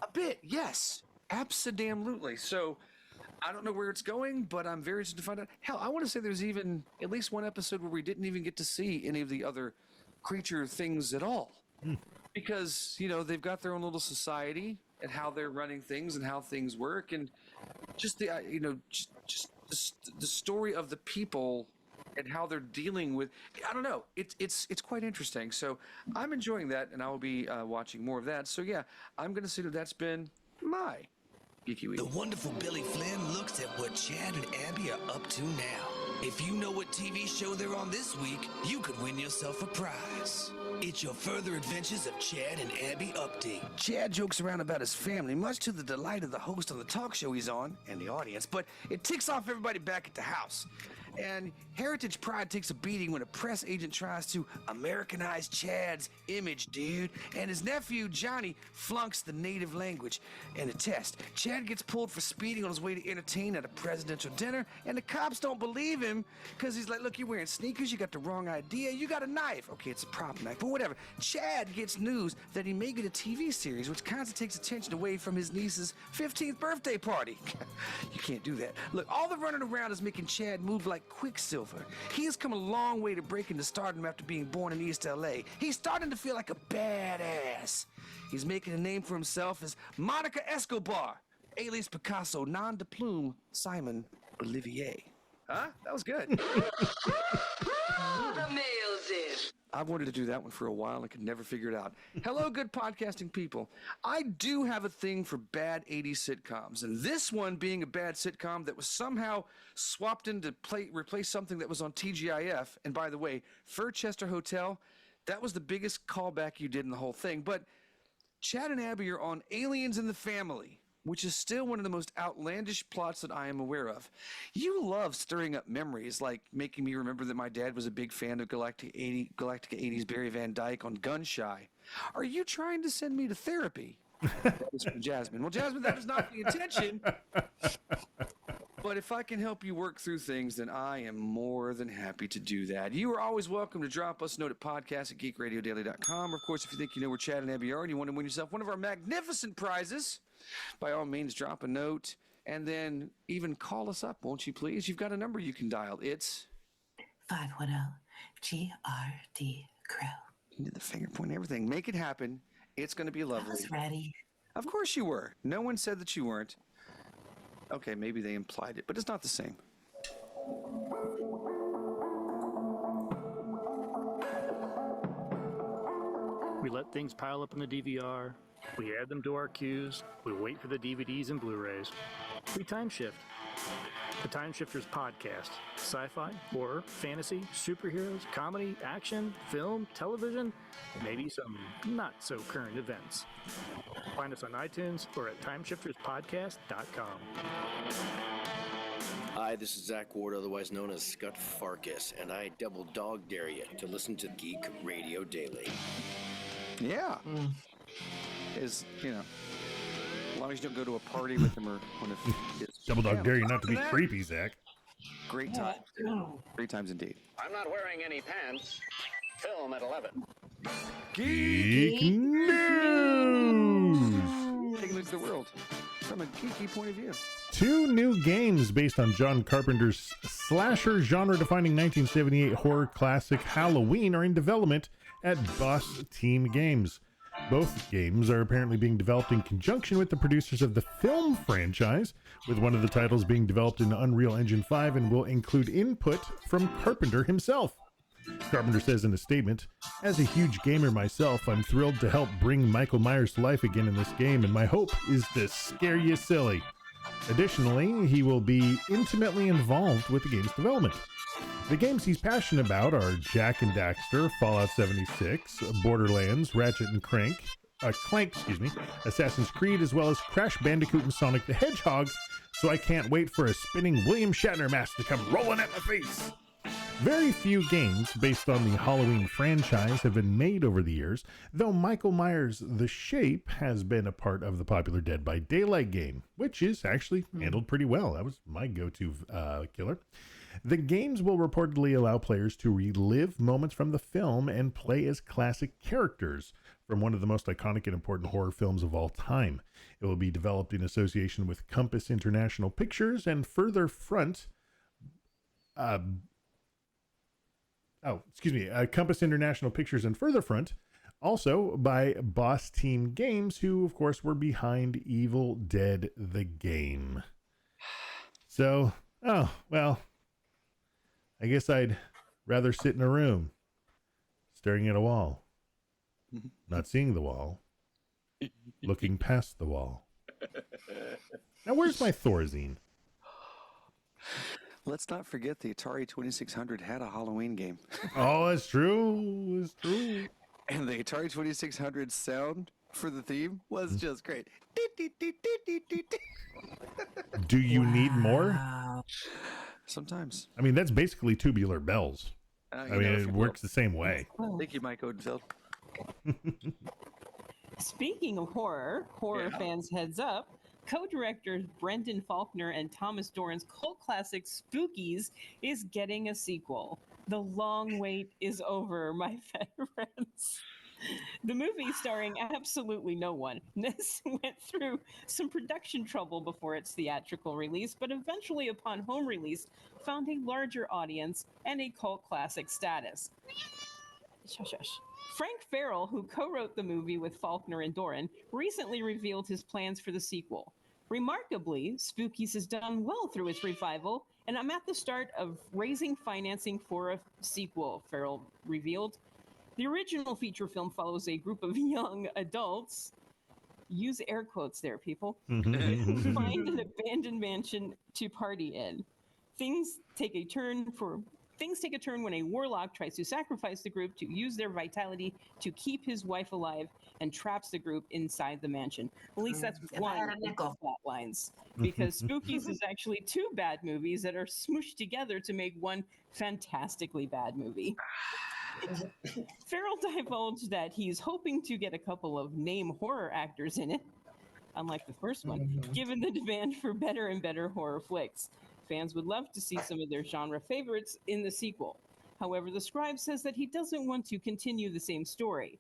A bit, yes. Absolutely. So I don't know where it's going, but I'm very interested to find out. Hell, I want to say there's even at least one episode where we didn't even get to see any of the other creature things at all. Because, they've got their own little society and how they're running things and how things work. And just the, just the story of the people and how they're dealing with. I don't know. It's quite interesting. So I'm enjoying that, and I will be watching more of that. So yeah, I'm going to say that's been my Geeky Week. The wonderful Billy Flynn looks at what Chad and Abby are up to now. If you know what TV show they're on this week, you could win yourself a prize. It's your Further Adventures of Chad and Abby update. Chad jokes around about his family, much to the delight of the host on the talk show he's on and the audience, but it ticks off everybody back at the house. And heritage pride takes a beating when a press agent tries to Americanize Chad's image, dude. And his nephew, Johnny, flunks the native language in a test. Chad gets pulled for speeding on his way to entertain at a presidential dinner, and the cops don't believe him because he's like, look, you're wearing sneakers, you got the wrong idea, you got a knife. Okay, it's a prop knife, but whatever. Chad gets news that he may get a TV series, which kind of takes attention away from his niece's 15th birthday party. You can't do that. Look, all the running around is making Chad move like Quicksilver. He has come a long way to break into stardom after being born in East LA. He's starting to feel like a badass. He's making a name for himself as Monica Escobar, alias Picasso, nom de plume, Simon Olivier. Huh? That was good. The mail's in. I've wanted to do that one for a while and could never figure it out. Hello, good podcasting people. I do have a thing for bad 80s sitcoms, and this one being a bad sitcom that was somehow swapped in to replace something that was on TGIF. And by the way, Furchester Hotel, that was the biggest callback you did in the whole thing. But Chad and Abby are on Aliens in the Family, which is still one of the most outlandish plots that I am aware of. You love stirring up memories, like making me remember that my dad was a big fan of Galactica 80's Barry Van Dyke on Gunshy. Are you trying to send me to therapy? That was from Jasmine. Well, Jasmine, that was not the intention. But if I can help you work through things, then I am more than happy to do that. You are always welcome to drop us a note at podcast@geekradiodaily.com. Or, of course, if you think you know where Chad and Abby are and you want to win yourself one of our magnificent prizes, by all means, drop a note and then even call us up, won't you please? You've got a number you can dial. It's 510 GRD Crew. You did the finger point and everything. Make it happen. It's going to be I lovely. was ready. Of course you were. No one said that you weren't. Okay, maybe they implied it, but it's not the same. We let things pile up in the DVR. We add them to our queues. We wait for the DVDs and Blu-rays. We time shift. The Time Shifters podcast. Sci-fi, horror, fantasy, superheroes, comedy, action, film, television, maybe some not-so-current events. Find us on iTunes or at timeshifterspodcast.com. Hi, this is Zach Ward, otherwise known as Scott Farkas, and I double dog dare you to listen to Geek Radio Daily. Yeah. Is, you know, as long as you don't go to a party with him or one of his Double dog family. dare you not to be That- creepy, Zach. Great time. Great times indeed. I'm not wearing any pants. Film at 11. Geek News! Taking a look at the world from a geeky point of view. 2 new games based on John Carpenter's slasher genre-defining 1978 horror classic Halloween are in development at Boss Team Games. Both games are apparently being developed in conjunction with the producers of the film franchise, with one of the titles being developed in Unreal Engine 5 and will include input from Carpenter himself. Carpenter says in a statement, "As a huge gamer myself, I'm thrilled to help bring Michael Myers to life again in this game, and my hope is to scare you silly." Additionally, he will be intimately involved with the game's development. The games he's passionate about are Jak and Daxter, Fallout 76, Borderlands, Ratchet and Clank, Assassin's Creed, as well as Crash Bandicoot and Sonic the Hedgehog, so I can't wait for a spinning William Shatner mask to come rolling at my face. Very few games based on the Halloween franchise have been made over the years, though Michael Myers' The Shape has been a part of the popular Dead by Daylight game, which is actually handled pretty well. That was my go-to killer. The games will reportedly allow players to relive moments from the film and play as classic characters from one of the most iconic and important horror films of all time. It will be developed in association with Compass International Pictures and Compass International Pictures and Furtherfront, also by Boss Team Games, who, of course, were behind Evil Dead the game. So, I guess I'd rather sit in a room staring at a wall, not seeing the wall, looking past the wall. Now, where's my Thorazine? Let's not forget the Atari 2600 had a Halloween game. Oh, it's true. It's true. And the Atari 2600 sound for the theme was just great. Do you need more? Sometimes. I mean, that's basically Tubular Bells. I mean, it works the same way. Thank you, Mike Odenfeld. Speaking of horror fans heads up, co-directors Brendan Faulkner and Thomas Doran's cult classic Spookies is getting a sequel. The long wait is over, my veterans. The movie, starring absolutely no one, this went through some production trouble before its theatrical release, but eventually upon home release found a larger audience and a cult classic status. Shush, shush. Frank Farrell, who co-wrote the movie with Faulkner and Doran, recently revealed his plans for the sequel. Remarkably, Spookies has done well through its revival, and I'm at the start of raising financing for a sequel, Farrell revealed. The original feature film follows a group of young adults, use air quotes there, people, who find an abandoned mansion to party in. Things take a turn when a warlock tries to sacrifice the group to use their vitality to keep his wife alive and traps the group inside the mansion. At least that's one of the plot lines. Because Spookies is actually two bad movies that are smooshed together to make one fantastically bad movie. Farrell divulged that he's hoping to get a couple of name horror actors in it, unlike the first one, given the demand for better and better horror flicks. Fans would love to see some of their genre favorites in the sequel. However, the scribe says that he doesn't want to continue the same story.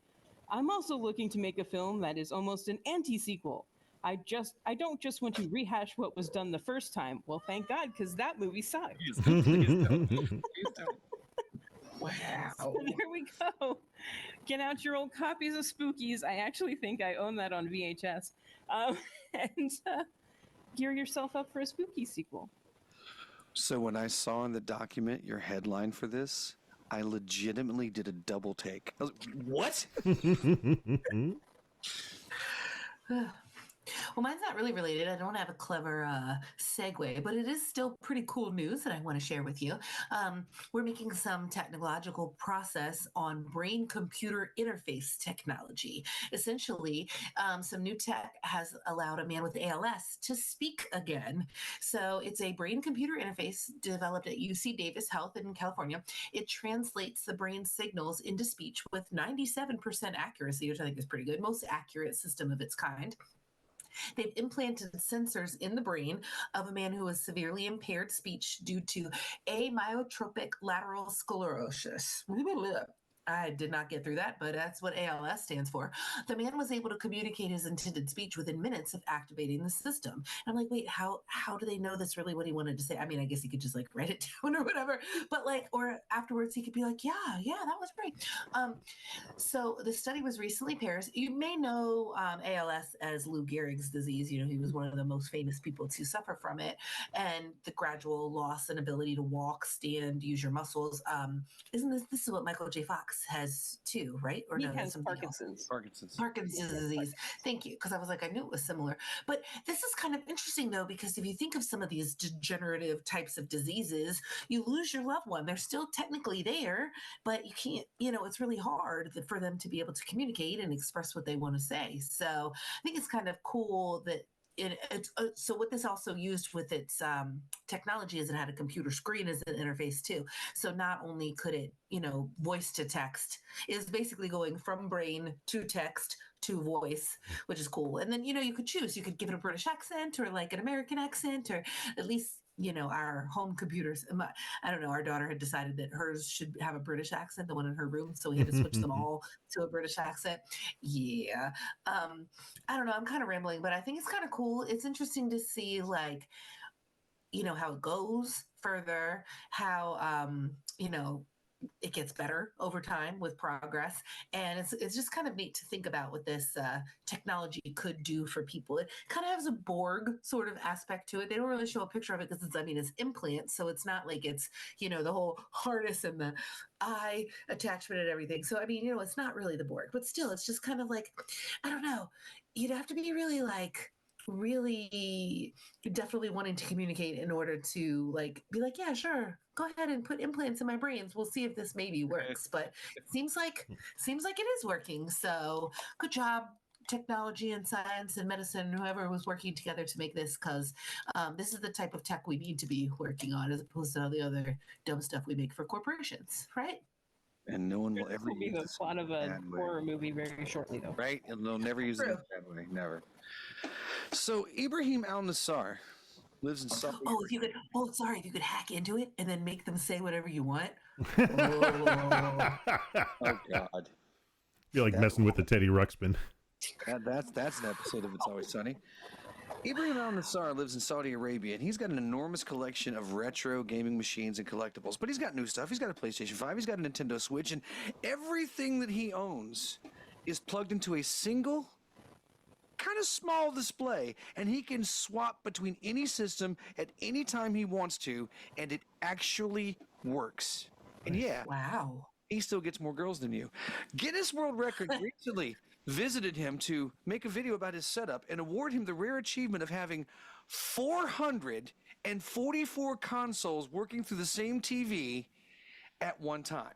I'm also looking to make a film that is almost an anti-sequel. I don't just want to rehash what was done the first time. Well, thank God, because that movie sucked. Wow. So there we go. Get out your old copies of Spookies. I actually think I own that on VHS. And gear yourself up for a spooky sequel. So when I saw in the document your headline for this, I legitimately did a double take. I was like, what? Well, mine's not really related. I don't have a clever segue, but it is still pretty cool news that I want to share with you. We're making some technological process on brain-computer interface technology. Essentially, some new tech has allowed a man with ALS to speak again. So it's a brain-computer interface developed at UC Davis Health in California. It translates the brain signals into speech with 97% accuracy, which I think is pretty good, most accurate system of its kind. They've implanted sensors in the brain of a man who has severely impaired speech due to amyotrophic lateral sclerosis. I did not get through that, but that's what ALS stands for. The man was able to communicate his intended speech within minutes of activating the system. And I'm like, wait, how do they know that's really what he wanted to say? I mean, I guess he could just like write it down or whatever, but like, or afterwards he could be like, yeah, that was great. So the study was recently paired. You may know ALS as Lou Gehrig's disease. You know, he was one of the most famous people to suffer from it, and the gradual loss and ability to walk, stand, use your muscles. Isn't this is what Michael J. Fox has too, right? Or he no, has Parkinson's. Parkinson's disease. Thank you, because I was like, I knew it was similar. But this is kind of interesting though, because if you think of some of these degenerative types of diseases, you lose your loved one. They're still technically there, but you can't. You know, it's really hard for them to be able to communicate and express what they want to say. So I think it's kind of cool that. So what this also used with its technology is it had a computer screen as an interface too. So not only could it, voice to text, is basically going from brain to text to voice, which is cool. And then, you could choose. You could give it a British accent or like an American accent, or at least, our home computers. I don't know. Our daughter had decided that hers should have a British accent, the one in her room. So we had to switch them all to a British accent. Yeah. I don't know. I'm kind of rambling, but I think it's kind of cool. It's interesting to see like, how it goes further, how, it gets better over time with progress. And it's just kind of neat to think about what this technology could do for people. It kind of has a Borg sort of aspect to it. They don't really show a picture of it because it's implants. So it's not like it's, the whole harness and the eye attachment and everything. So, it's not really the Borg, but still, it's just kind of like, I don't know. You'd have to be really definitely wanting to communicate in order to be like, yeah, sure, go ahead and put implants in my brains. We'll see if this maybe works. But it seems like it is working. So good job, technology and science and medicine, whoever was working together to make this, because this is the type of tech we need to be working on as opposed to all the other dumb stuff we make for corporations, right? And no one will ever be the plot of a horror movie very shortly, though. Right? And they'll never use it in that way. Never. So Ibrahim Al-Nassar lives in Saudi. If you could hack into it and then make them say whatever you want. Oh God. You're like messing with the Teddy Ruxpin. That's an episode of It's Always Sunny. Ibrahim Al-Nassar lives in Saudi Arabia, and he's got an enormous collection of retro gaming machines and collectibles. But he's got new stuff. He's got a PlayStation 5. He's got a Nintendo Switch, and everything that he owns is plugged into a single, kind of small display, and he can swap between any system at any time he wants to, and it actually works. And wow, he still gets more girls than you. Guinness World Records recently visited him to make a video about his setup and award him the rare achievement of having 444 consoles working through the same TV at one time.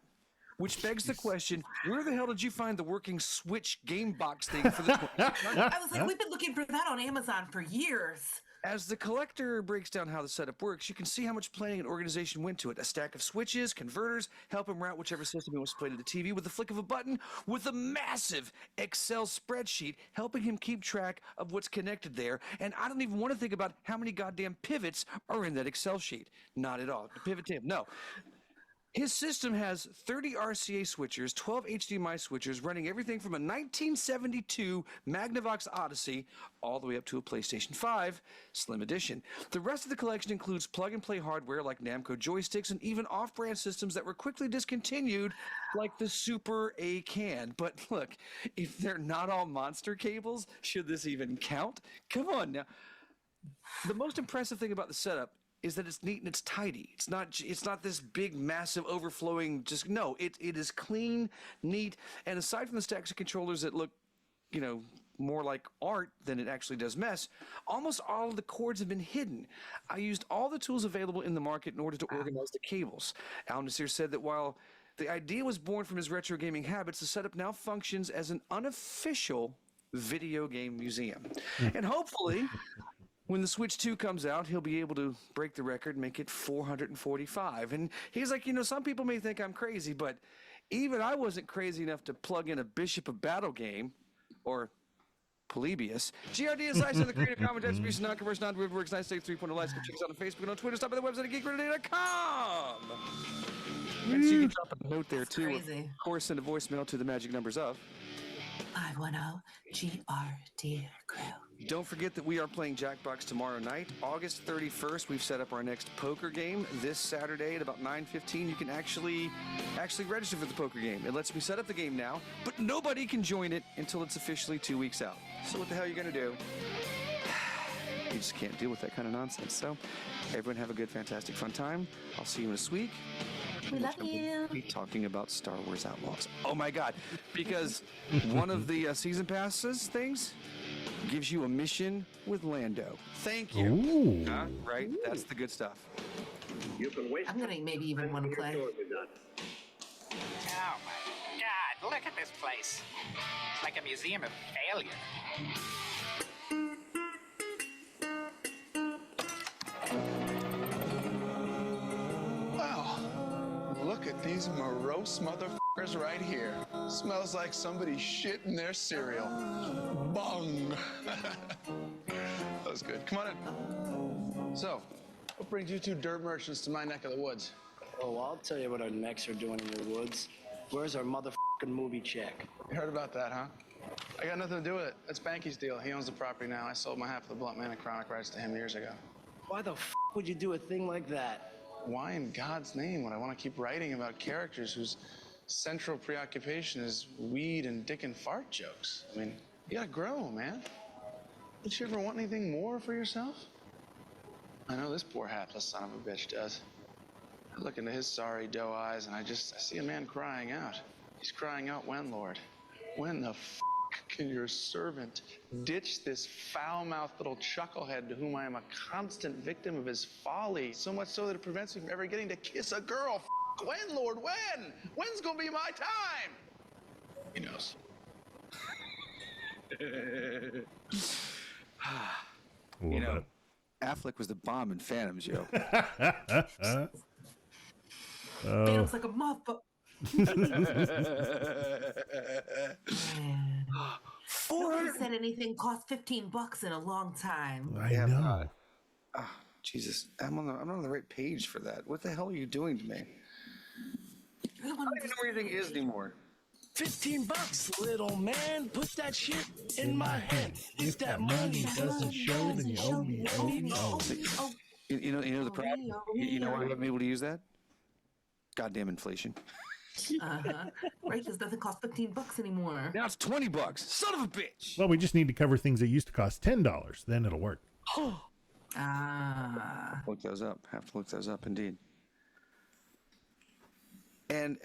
Which begs the question, where the hell did you find the working Switch game box thing for the I was like, we've been looking for that on Amazon for years. As the collector breaks down how the setup works, you can see how much planning and organization went to it. A stack of switches, converters, help him route whichever system he wants to play to the TV with the flick of a button, with a massive Excel spreadsheet helping him keep track of what's connected there. And I don't even want to think about how many goddamn pivots are in that Excel sheet. Not at all. The pivot table. No. His system has 30 RCA switchers, 12 HDMI switchers, running everything from a 1972 Magnavox Odyssey all the way up to a PlayStation 5 Slim Edition. The rest of the collection includes plug-and-play hardware like Namco joysticks and even off-brand systems that were quickly discontinued, like the Super A-Can. But look, if they're not all monster cables, should this even count? Come on now. The most impressive thing about the setup is that it's neat and it's tidy. It's not this big, massive, overflowing, it is clean, neat, and aside from the stacks of controllers that look, more like art than it actually does mess, almost all of the cords have been hidden. I used all the tools available in the market in order to organize the cables. Al-Nassir said that while the idea was born from his retro gaming habits, the setup now functions as an unofficial video game museum. And hopefully, when the Switch 2 comes out, he'll be able to break the record and make it 445. And he's like, some people may think I'm crazy, but even I wasn't crazy enough to plug in a Bishop of Battle game, or Polybius. GRD is the creative comment distribution, non-commercial, non-derivative works, 963.0 lights. Check us out on Facebook and on Twitter. Stop by the website at geekready.com. And so you can drop a note there, too. Of course, send a voicemail to the magic numbers of 510 GRD Crew. Don't forget that we are playing Jackbox tomorrow night, August 31st. We've set up our next poker game this Saturday at about 9:15. You can actually register for the poker game. It lets me set up the game now, but nobody can join it until it's officially 2 weeks out. So what the hell are you going to do? You just can't deal with that kind of nonsense. So everyone have a good, fantastic, fun time. I'll see you in a week. We love you. Be talking about Star Wars Outlaws. Oh my God! Because one of the season passes things gives you a mission with Lando. Thank you. Right? That's the good stuff. I'm gonna maybe even want to play. Oh my God! Look at this place. It's like a museum of failure. Look at these morose motherfuckers right here. Smells like somebody shit in their cereal. Bong. That was good. Come on in. So, what brings you two dirt merchants to my neck of the woods? Oh, I'll tell you what our necks are doing in your woods. Where's our motherfucking movie check? You heard about that, huh? I got nothing to do with it. That's Banky's deal. He owns the property now. I sold my half of the Blunt Man and Chronic rights to him years ago. Why the would you do a thing like that? why in God's name would I want to keep writing about characters whose central preoccupation is weed and dick and fart jokes? I mean, you gotta grow, man. Did you ever want anything more for yourself? I know this poor hapless son of a bitch does. I look into his sorry doe eyes and I see a man crying out. He's crying out, when, Lord? When the can your servant ditch this foul-mouthed little chucklehead to whom I am a constant victim of his folly, so much so that it prevents me from ever getting to kiss a girl? When, Lord, when? When's gonna be my time? He knows. You know, Affleck was the bomb in Phantoms, yo. Phantom's like a motherfucker. Nobody said anything cost $15 in a long time. I know. Oh, Jesus, I'm on the right page for that. What the hell are you doing to me? I don't even know where anything is anymore. $15, little man. Put that shit in my head. If that money doesn't show, then you owe me, You know the problem? You know why I'm able to use that? Goddamn inflation. Right, because nothing costs $15 anymore. Now it's $20. Son of a bitch. Well, we just need to cover things that used to cost $10. Then it'll work. Look those up. Have to look those up, indeed. And